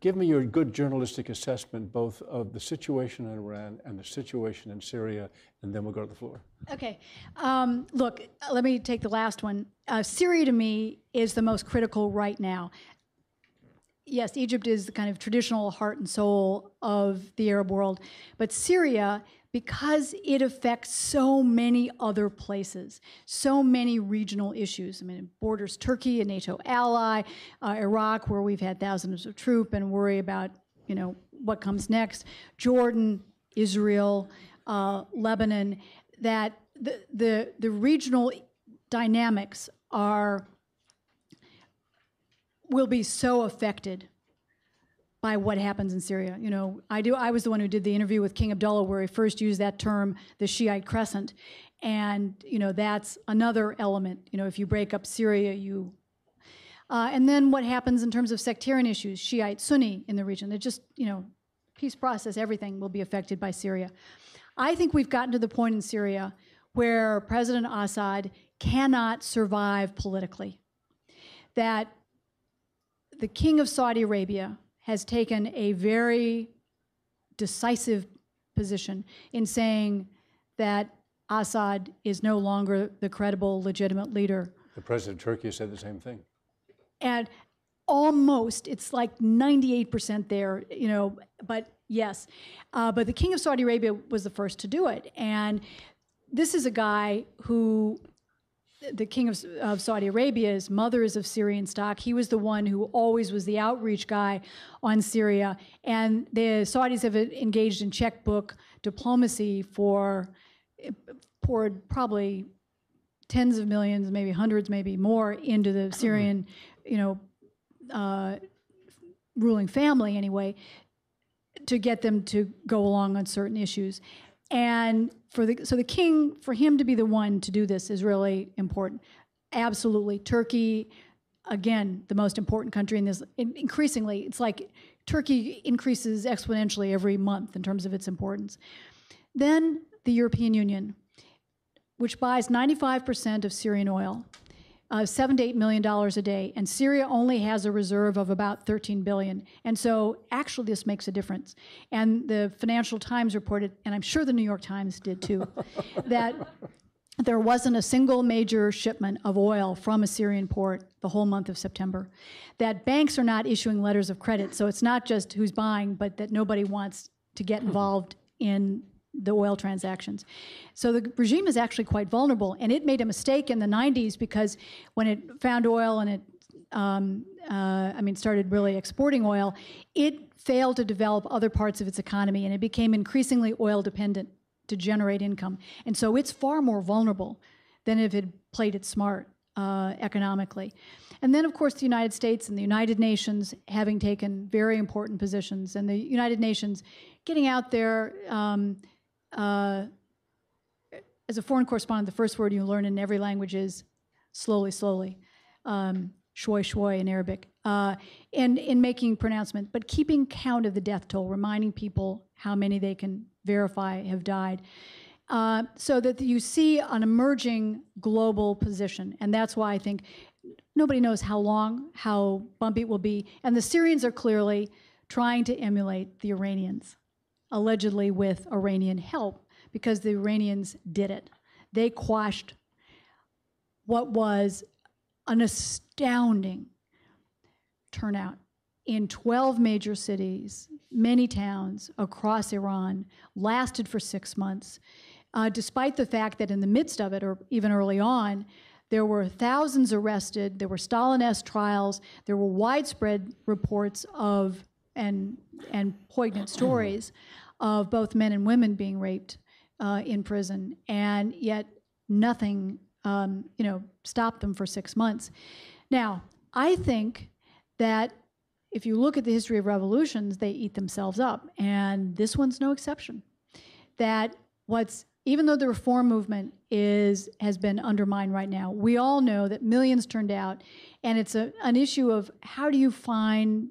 Give me your good journalistic assessment both of the situation in Iran and the situation in Syria, and then we'll go to the floor. Okay. Look, let me take the last one. Syria, to me, is the most critical right now. Yes, Egypt is the kind of traditional heart and soul of the Arab world, but Syria, because it affects so many other places, so many regional issues. It borders Turkey, a NATO ally, Iraq, where we've had thousands of troops and worry about, what comes next, Jordan, Israel, Lebanon, that the regional dynamics will be so affected by what happens in Syria. I was the one who did the interview with King Abdullah where he first used that term, the Shiite crescent. And, that's another element. If you break up Syria, and then what happens in terms of sectarian issues, Shiite, Sunni in the region. It just, peace process, everything will be affected by Syria. I think we've gotten to the point in Syria where President Assad cannot survive politically. That the king of Saudi Arabia has taken a very decisive position in saying that Assad is no longer the credible, legitimate leader. The president of Turkey said the same thing. And almost, it's like 98% there, you know, but yes. But the king of Saudi Arabia was the first to do it. And this is a guy who, the king of Saudi Arabia, his mother is of Syrian stock. He was the one who always was the outreach guy on Syria. And the Saudis have engaged in checkbook diplomacy poured probably tens of millions, maybe hundreds, maybe more into the Syrian, you know, ruling family anyway, to get them to go along on certain issues. And so the king, for him to be the one to do this is really important. Absolutely. Turkey, again, the most important country in this. Increasingly, it's like Turkey increases exponentially every month in terms of its importance. Then the European Union, which buys 95% of Syrian oil, $7 to $8 million a day, and Syria only has a reserve of about 13 billion. And so actually this makes a difference. And the Financial Times reported, and I'm sure the New York Times did too, that there wasn't a single major shipment of oil from a Syrian port the whole month of September. That banks are not issuing letters of credit, so it's not just who's buying, but that nobody wants to get involved in the oil transactions. So the regime is actually quite vulnerable, and it made a mistake in the 90s because when it found oil and it started really exporting oil, it failed to develop other parts of its economy, and it became increasingly oil dependent to generate income. And so it's far more vulnerable than if it played it smart economically. And then, of course, the United States and the United Nations having taken very important positions, and the United Nations getting out there. As a foreign correspondent, the first word you learn in every language is slowly, slowly, shwoi, shwoi in Arabic, and in making pronouncement, but keeping count of the death toll, reminding people how many they can verify have died, so that you see an emerging global position. And that's why I think nobody knows how long, how bumpy it will be. And the Syrians are clearly trying to emulate the Iranians, allegedly with Iranian help, because the Iranians did it. They quashed what was an astounding turnout in 12 major cities, many towns across Iran, lasted for 6 months, despite the fact that in the midst of it, or even early on, there were thousands arrested, there were Stalin-esque trials, there were widespread reports of and poignant stories of both men and women being raped in prison, and yet nothing, stopped them for 6 months. Now, I think that if you look at the history of revolutions, they eat themselves up, and this one's no exception. That even though the reform movement has been undermined right now, we all know that millions turned out, and it's an issue of how do you find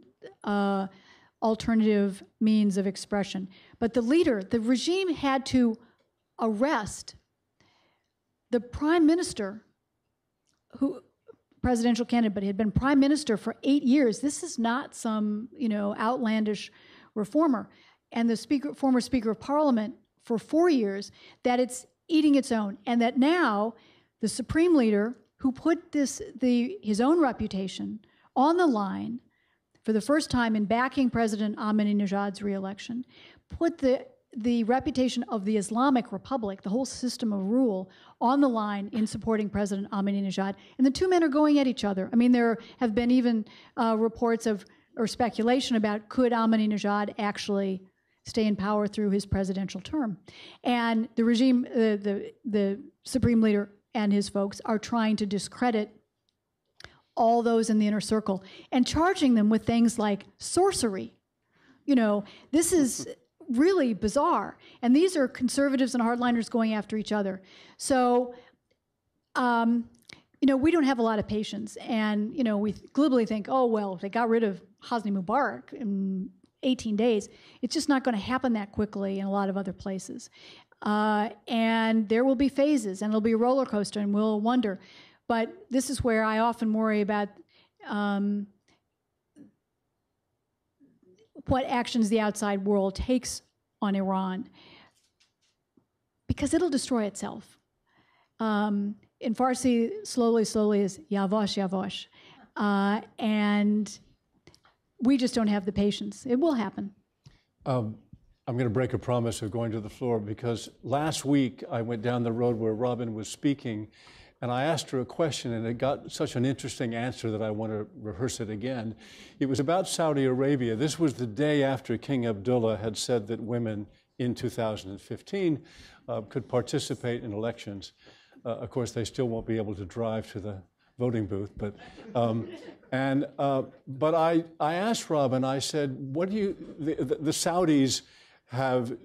alternative means of expression. But the regime had to arrest the prime minister, presidential candidate, but he had been prime minister for 8 years. This is not some, outlandish reformer. And the former speaker of parliament for 4 years, that it's eating its own. And that now the supreme leader, who put his own reputation on the line for the first time in backing President Ahmadinejad's re-election, put the reputation of the Islamic Republic, the whole system of rule, on the line in supporting President Ahmadinejad. And the two men are going at each other. I mean, there have been even reports or speculation about could Ahmadinejad actually stay in power through his presidential term. And the regime, the supreme leader and his folks are trying to discredit all those in the inner circle and charging them with things like sorcery. This is really bizarre. And these are conservatives and hardliners going after each other. So, we don't have a lot of patience. And, we glibly think, oh, well, if they got rid of Hosni Mubarak in 18 days, it's just not going to happen that quickly in a lot of other places. And there will be phases, and it'll be a roller coaster, and we'll wonder. But this is where I often worry about what actions the outside world takes on Iran. because it'll destroy itself. In Farsi, slowly, slowly is yavash, yavash. And we just don't have the patience. It will happen. I'm going to break a promise of going to the floor, because last week I went down the road where Robin was speaking, and I asked her a question, and it got such an interesting answer that I want to rehearse it again. It was about Saudi Arabia. This was the day after King Abdullah had said that women in 2015 could participate in elections. Of course, they still won't be able to drive to the voting booth, but but I asked Robin. I said, "What do you? The Saudis have,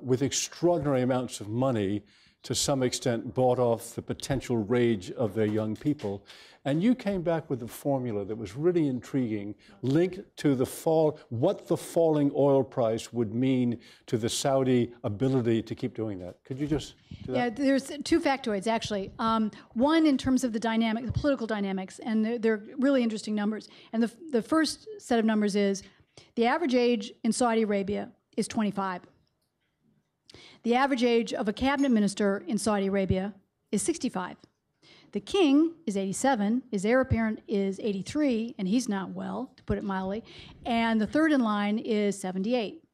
with extraordinary amounts of money, to some extent, bought off the potential rage of their young people." And you came back with a formula that was really intriguing, linked to the what the falling oil price would mean to the Saudi ability to keep doing that. Could you just do that? Yeah, there's two factoids, actually. One, in terms of the political dynamics, and they're really interesting numbers. And the first set of numbers is the average age in Saudi Arabia is 25. The average age of a cabinet minister in Saudi Arabia is 65. The king is 87, his heir apparent is 83, and he's not well, to put it mildly, and the third in line is 78.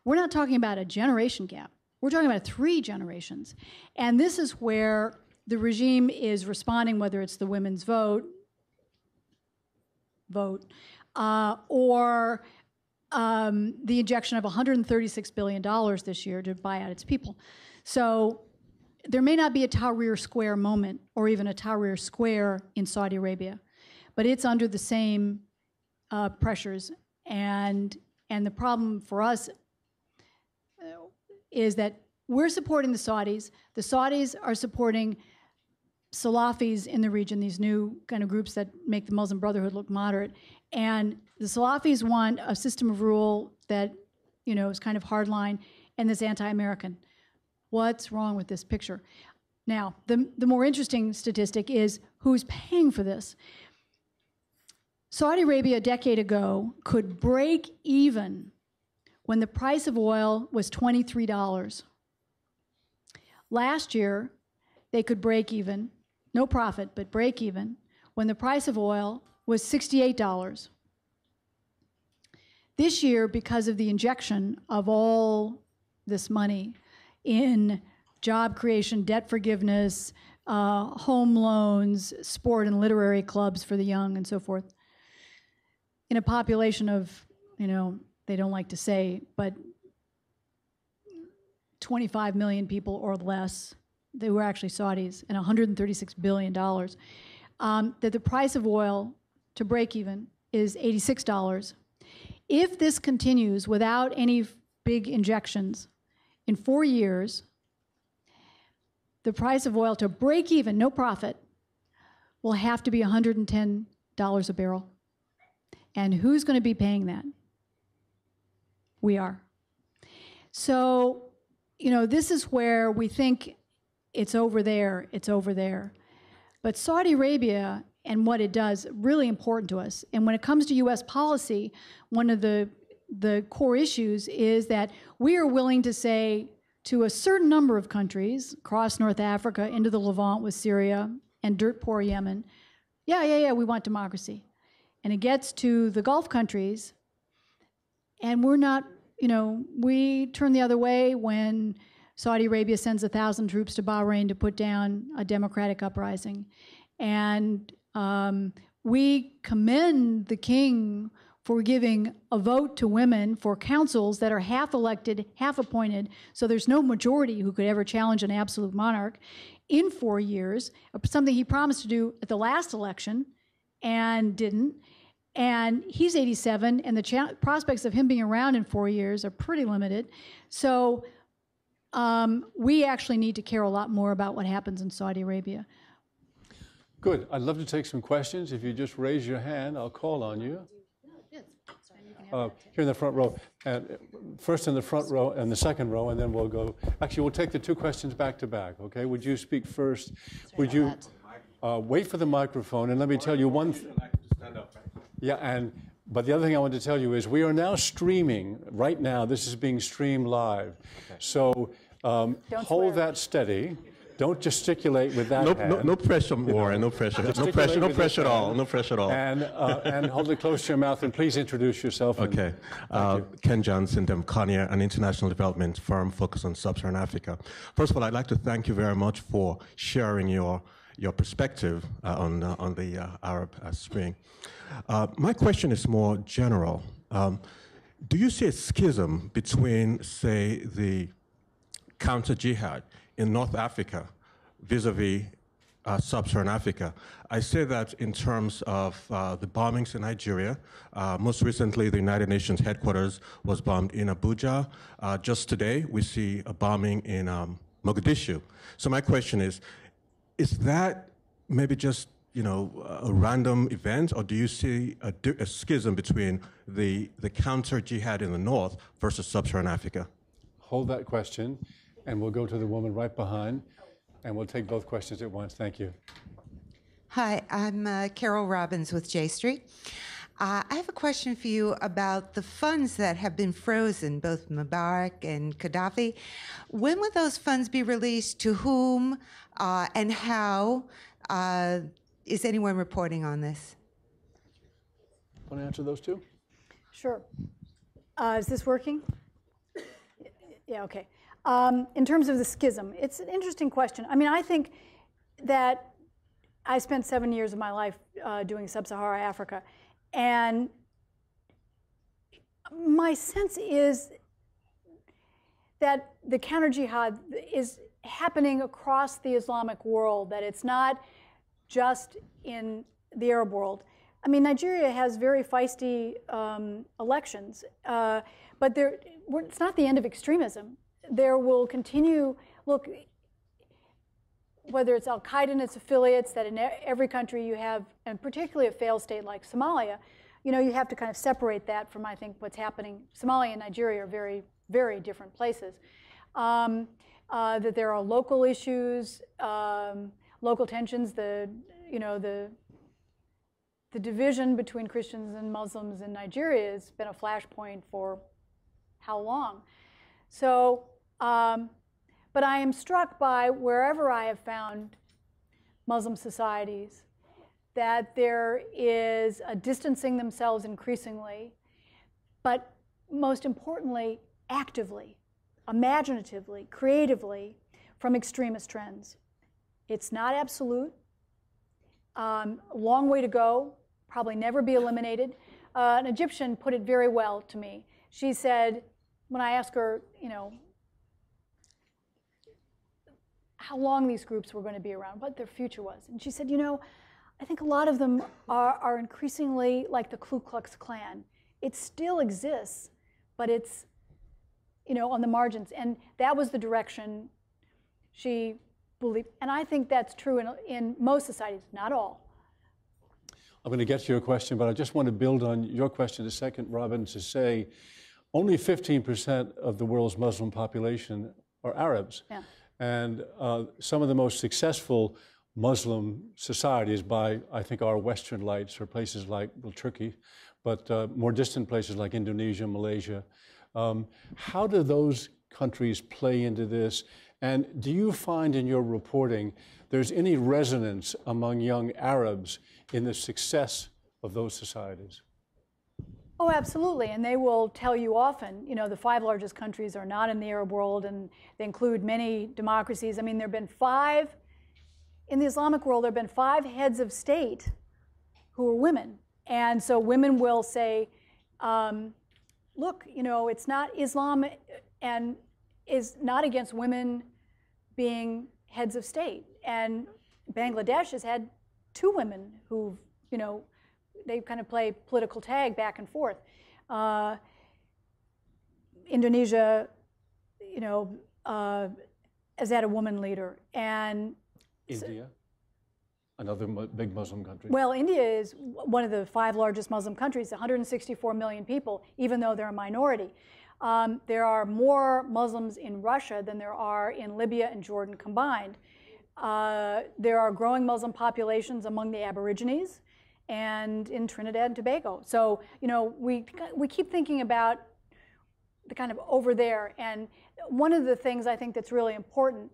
We're not talking about a generation gap. We're talking about 3 generations. And this is where the regime is responding, whether it's the women's vote, or the injection of $136 billion this year to buy out its people. So there may not be a Tahrir Square moment or even a Tahrir Square in Saudi Arabia, but it's under the same pressures. And the problem for us is that we're supporting the Saudis. The Saudis are supporting Salafis in the region, these new kind of groups that make the Muslim Brotherhood look moderate. And the Salafis want a system of rule that, is kind of hardline and this anti-American. What's wrong with this picture? Now, the more interesting statistic is who's paying for this. Saudi Arabia a decade ago could break even when the price of oil was $23. Last year, they could break even, no profit, but break even, when the price of oil was $68. This year, because of the injection of all this money in job creation, debt forgiveness, home loans, sport and literary clubs for the young, and so forth, in a population of, they don't like to say, but 25 million people or less, they were actually Saudis, and $136 billion, that the price of oil to break even is $86. If this continues without any big injections, in 4 years, the price of oil to break even, no profit, will have to be $110 a barrel. And who's going to be paying that? We are. So, this is where we think it's over there, it's over there. But Saudi Arabia and what it does, really important to us. And when it comes to U.S. policy, one of the core issues is that we are willing to say to a certain number of countries, across North Africa, into the Levant with Syria, and dirt poor Yemen, yeah, we want democracy. And it gets to the Gulf countries, and we're not, we turn the other way when Saudi Arabia sends 1,000 troops to Bahrain to put down a democratic uprising. And we commend the king for giving a vote to women for councils that are half elected, half appointed, so there's no majority who could ever challenge an absolute monarch in 4 years, something he promised to do at the last election and didn't. And he's 87, and the prospects of him being around in 4 years are pretty limited. So we actually need to care a lot more about what happens in Saudi Arabia. Good. I'd love to take some questions. If you just raise your hand, I'll call on you. Here in the front row. First in the front row and the second row, and then we'll go. Actually, we'll take the 2 questions back to back, okay? Would you speak first? Would you wait for the microphone? And let me tell you one thing. Yeah, but the other thing I want to tell you is we are now streaming. Right now, this is being streamed live. Okay. So Hold that steady. Don't gesticulate with that hand. No pressure, Warren. No pressure. No pressure. No pressure at all. No pressure at all. And hold it close to your mouth. And please introduce yourself. Okay. Ken Johnson, Demconia, an international development firm focused on sub-Saharan Africa. First of all, I'd like to thank you very much for sharing your perspective on the Arab Spring. My question is more general. Do you see a schism between, say, the Counter-Jihad in North Africa vis-a-vis sub-Saharan Africa? I say that in terms of the bombings in Nigeria. Most recently, the United Nations headquarters was bombed in Abuja. Just today, we see a bombing in Mogadishu. So my question is that maybe just a random event, or do you see a schism between the counter-jihad in the north versus sub-Saharan Africa? Hold that question, and we'll go to the woman right behind, and we'll take both questions at once. Thank you. Hi, I'm Carol Robbins with J Street. I have a question for you about the funds that have been frozen, both Mubarak and Gaddafi. When will those funds be released, to whom, and how? Is anyone reporting on this? Want to answer those two? Sure. Is this working? Yeah, okay. In terms of the schism, it's an interesting question. I mean, I think that I spent 7 years of my life doing sub-Saharan Africa, and my sense is that the counter-jihad is happening across the Islamic world, that it's not just in the Arab world. I mean, Nigeria has very feisty elections, but it's not the end of extremism. There will continue, look, whether it's Al-Qaeda and its affiliates, that in every country you have, and particularly a failed state like Somalia, you have to kind of separate that from, I think, what's happening. Somalia and Nigeria are very, very different places. That there are local issues, local tensions, the division between Christians and Muslims in Nigeria has been a flashpoint for how long? So, but I am struck by, wherever I have found Muslim societies, that there is a distancing themselves increasingly, but most importantly, actively, imaginatively, creatively, from extremist trends. It's not absolute. A long way to go, probably never be eliminated. An Egyptian put it very well to me. She said, when I asked her, how long these groups were going to be around, what their future was, and she said, I think a lot of them are increasingly like the Ku Klux Klan. It still exists, but it's, on the margins. And that was the direction she believed. And I think that's true in most societies, not all. I'm going to get to your question, but I just want to build on your question a second, Robin, to say only 15% of the world's Muslim population are Arabs. Yeah. And some of the most successful Muslim societies by, I think, our Western lights are places like, well, Turkey, but more distant places like Indonesia, Malaysia. How do those countries play into this? And do you find in your reporting there's any resonance among young Arabs in the success of those societies? Oh, absolutely. And they will tell you often, the 5 largest countries are not in the Arab world, and they include many democracies. I mean, there have been 5, in the Islamic world, there have been 5 heads of state who are women. And so women will say, look, it's not Islam and is not against women being heads of state. And Bangladesh has had 2 women who've, they kind of play political tag back and forth. Indonesia, has had a woman leader. And India, another big Muslim country. Well, India is one of the 5 largest Muslim countries, 164 million people, even though they're a minority. There are more Muslims in Russia than there are in Libya and Jordan combined. There are growing Muslim populations among the Aborigines and in Trinidad and Tobago. So, we keep thinking about the kind of over there, and one of the things I think that's really important,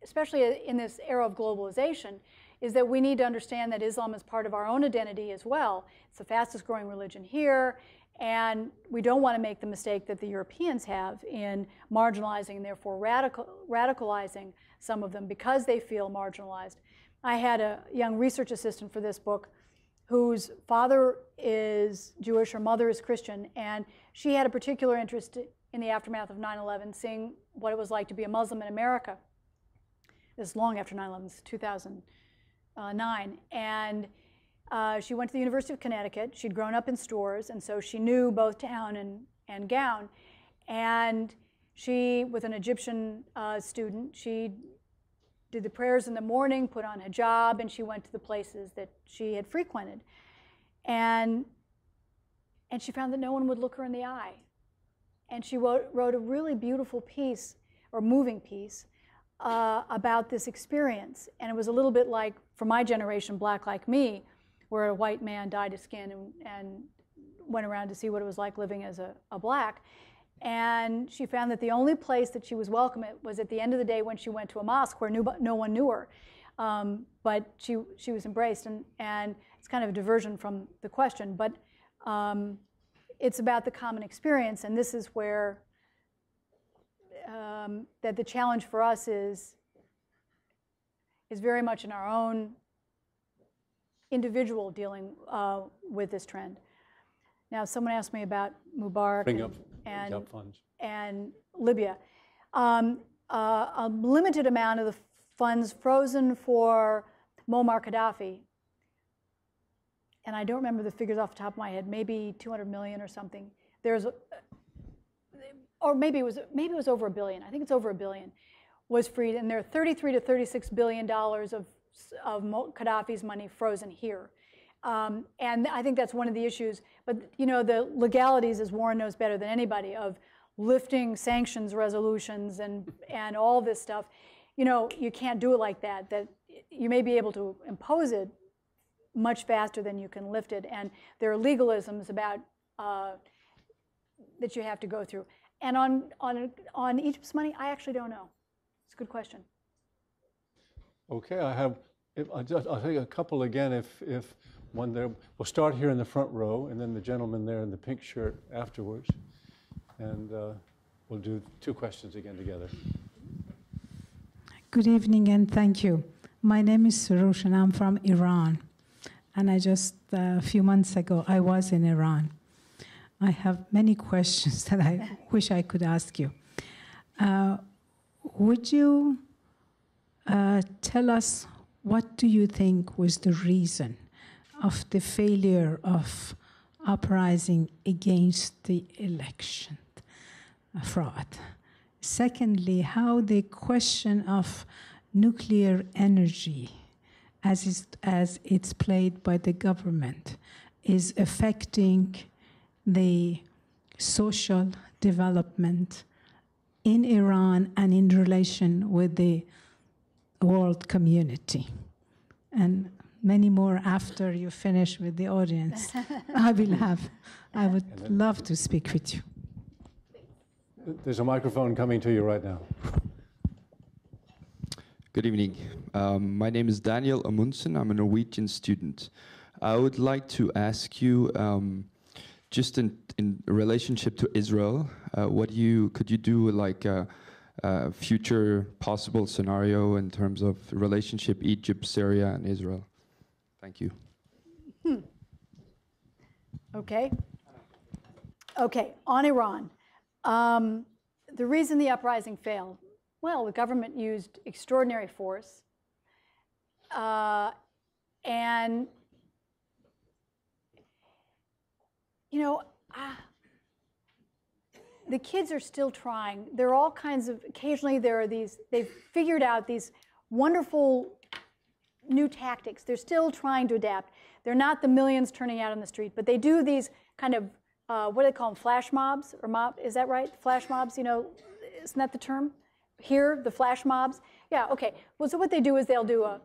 especially in this era of globalization, is that we need to understand that Islam is part of our own identity as well. It's the fastest growing religion here, and we don't want to make the mistake that the Europeans have in marginalizing and therefore radicalizing some of them because they feel marginalized. I had a young research assistant for this book whose father is Jewish, her mother is Christian, and she had a particular interest in the aftermath of 9/11, seeing what it was like to be a Muslim in America. This is long after 9/11, this is 2009. And she went to the University of Connecticut. She'd grown up in stores, and so she knew both town and gown. And she, with an Egyptian student, she did the prayers in the morning, put on hijab, and she went to the places that she had frequented. And she found that no one would look her in the eye. And she wrote a really beautiful piece, or moving piece, about this experience. And it was a little bit like, for my generation, Black Like Me, where a white man dyed his skin and went around to see what it was like living as a black. And she found that the only place that she was welcome at was at the end of the day when she went to a mosque where no one knew her. But she was embraced, and it's kind of a diversion from the question, but it's about the common experience, and this is where that the challenge for us is very much in our own individual dealing with this trend. Now, someone asked me about Mubarak and Libya. A limited amount of the funds frozen for Muammar Gaddafi, and I don't remember the figures off the top of my head, maybe 200 million or something. Or maybe it was over $1 billion. I think it's over $1 billion was freed, and there are $33 to $36 billion of Gaddafi's money frozen here. And I think that's one of the issues. But you know, the legalities, as Warren knows better than anybody, of lifting sanctions resolutions and all this stuff, you know, you can't do it like that. That you may be able to impose it much faster than you can lift it. And there are legalisms about that you have to go through. And on Egypt's money, I actually don't know. It's a good question. Okay, I'll take a couple again. If one there, we'll start here in the front row, and then the gentleman there in the pink shirt afterwards, and we'll do two questions again together. Good evening and thank you. My name is Surush and I'm from Iran. And I just, a few months ago, I was in Iran. I have many questions that I wish I could ask you. Would you tell us what do you think was the reason of the failure of uprising against the election fraud? Secondly, how the question of nuclear energy, as it's played by the government, is affecting the social development in Iran and in relation with the world community. And many more after you finish with the audience. I would love to speak with you. There's a microphone coming to you right now. Good evening. My name is Daniel Amundsen. I'm a Norwegian student. I would like to ask you, just in relationship to Israel, could you do like a future possible scenario in terms of relationship Egypt, Syria, and Israel? Thank you. Okay. Okay, on Iran. The reason the uprising failed, well, the government used extraordinary force, and you know, the kids are still trying. There are all kinds of, occasionally there are these, they've figured out these wonderful new tactics. They're still trying to adapt. They're not the millions turning out on the street, but they do these kind of, what do they call them, flash mobs? Or mob, is that right? Flash mobs, you know, isn't that the term? Here, the flash mobs? Yeah, okay. Well, so what they do is they'll do a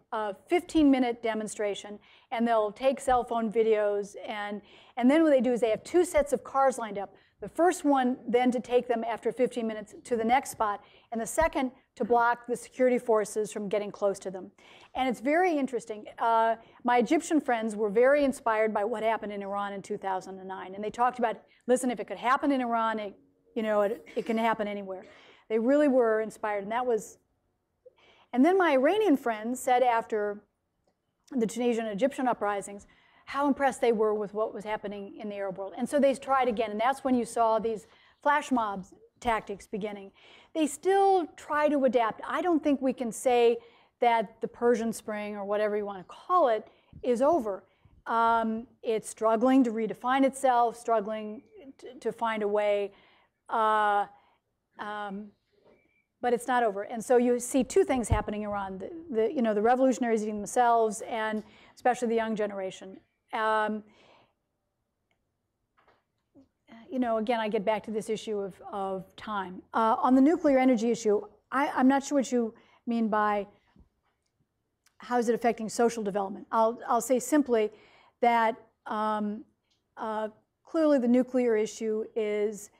15-minute demonstration, and they'll take cell phone videos, and then what they do is they have two sets of cars lined up. The first one then to take them after 15 minutes to the next spot, and the second to block the security forces from getting close to them. And it's very interesting. My Egyptian friends were very inspired by what happened in Iran in 2009. And they talked about, listen, if it could happen in Iran, it can happen anywhere. They really were inspired, and that was. And then my Iranian friends said after the Tunisian and Egyptian uprisings, how impressed they were with what was happening in the Arab world. And so they tried again, and that's when you saw these flash mobs tactics beginning. They still try to adapt. I don't think we can say that the Persian Spring, or whatever you want to call it, is over. It's struggling to redefine itself, struggling to find a way, but it's not over. And so you see two things happening in Iran: the revolutionaries eating themselves, and especially the young generation. Again, I get back to this issue of time. On the nuclear energy issue, I'm not sure what you mean by how is it affecting social development. I'll say simply that clearly the nuclear issue is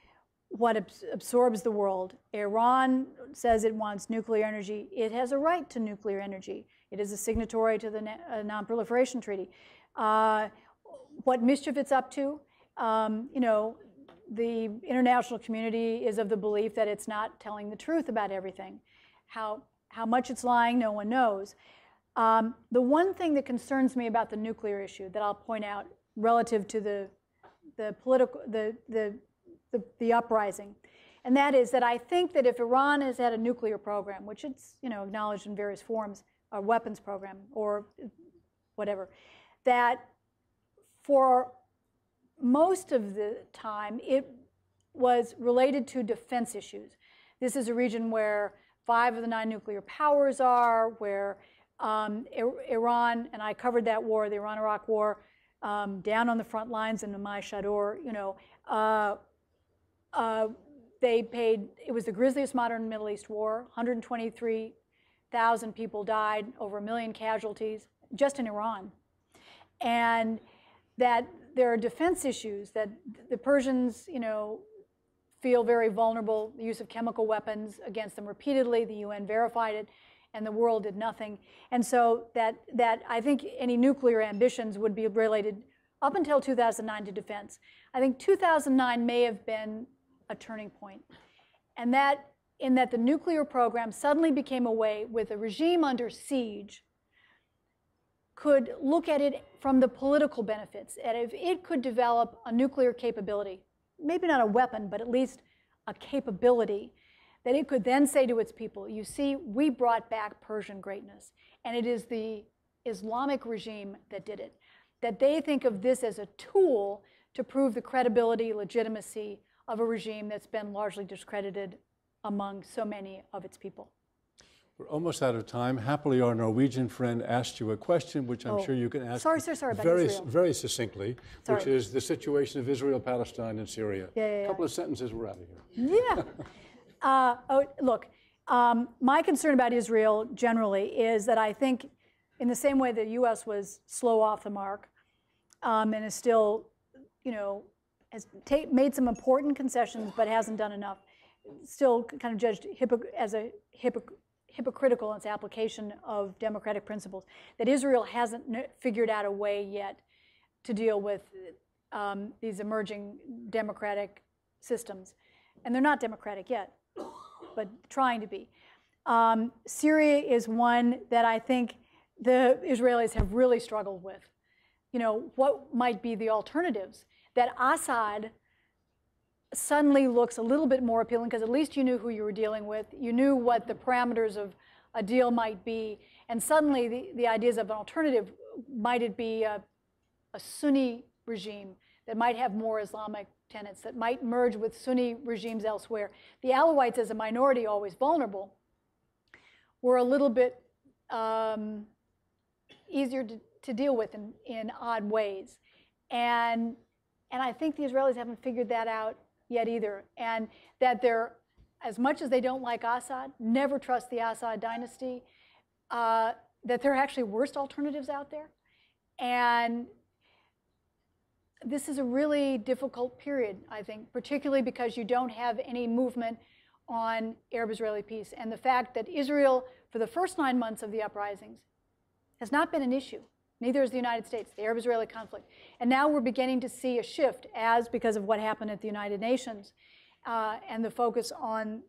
what absorbs the world. Iran says it wants nuclear energy. It has a right to nuclear energy. It is a signatory to the Non-Proliferation Treaty. What mischief it's up to, the international community is of the belief that it's not telling the truth about everything. How much it's lying, no one knows. The one thing that concerns me about the nuclear issue that I'll point out relative to the uprising, and that is that I think that if Iran has had a nuclear program, which it's acknowledged in various forms, a weapons program or whatever, that for most of the time it was related to defense issues. This is a region where 5 of the 9 nuclear powers are, where Iran, and I covered that war, the Iran-Iraq war, down on the front lines in the Mai Shadur, they paid, it was the grisliest modern Middle East war. 123,000 people died, over 1 million casualties, just in Iran. And that there are defense issues, that the Persians, feel very vulnerable, the use of chemical weapons against them repeatedly. The UN verified it, and the world did nothing. And so that I think any nuclear ambitions would be related up until 2009 to defense. I think 2009 may have been a turning point. And that in that the nuclear program suddenly became a way, with a regime under siege, could look at it from the political benefits. And if it could develop a nuclear capability, maybe not a weapon, but at least a capability, that it could then say to its people, you see, we brought back Persian greatness. And it is the Islamic regime that did it. That they think of this as a tool to prove the credibility, legitimacy of a regime that's been largely discredited among so many of its people. We're almost out of time. Happily, our Norwegian friend asked you a question, which I'm sure you can ask sorry about Israel. Very successly, which is the situation of Israel, Palestine, and Syria. A couple of sentences, we're out of here. Look, my concern about Israel generally is that I think, in the same way the U.S. was slow off the mark, and is still, has made some important concessions, but hasn't done enough, still kind of judged as a hypocritical in its application of democratic principles, that Israel hasn't figured out a way yet to deal with these emerging democratic systems. And they're not democratic yet, but trying to be. Syria is one that I think the Israelis have really struggled with. What might be the alternatives? That Assad suddenly looks a little bit more appealing, because at least you knew who you were dealing with. You knew what the parameters of a deal might be. And suddenly the ideas of an alternative, might it be a Sunni regime that might have more Islamic tenets, that might merge with Sunni regimes elsewhere. The Alawites, as a minority, always vulnerable, were a little bit easier to deal with in odd ways. And I think the Israelis haven't figured that out yet either. And that they're, as much as they don't like Assad, never trust the Assad dynasty, that there are actually worse alternatives out there. And this is a really difficult period, I think, particularly because you don't have any movement on Arab-Israeli peace. And the fact that Israel, for the first 9 months of the uprisings, has not been an issue. Neither is the United States, the Arab-Israeli conflict. And now we're beginning to see a shift because of what happened at the United Nations and the focus on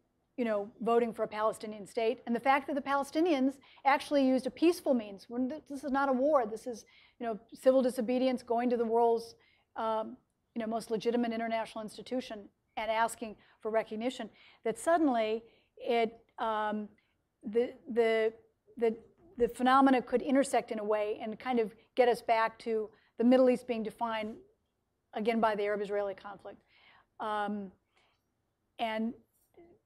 voting for a Palestinian state, and the fact that the Palestinians actually used a peaceful means. This is not a war. This is, civil disobedience, going to the world's, most legitimate international institution and asking for recognition. That suddenly, the phenomena could intersect in a way and kind of get us back to the Middle East being defined again by the Arab-Israeli conflict. And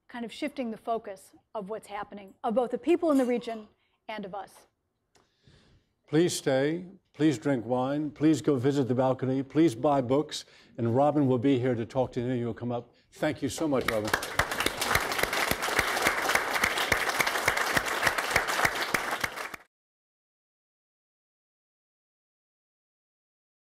kind of shifting the focus of what's happening, of both the people in the region and of us. Please stay, please drink wine, please go visit the balcony, please buy books, and Robin will be here to talk to you. You'll come up. Thank you so much, Robin.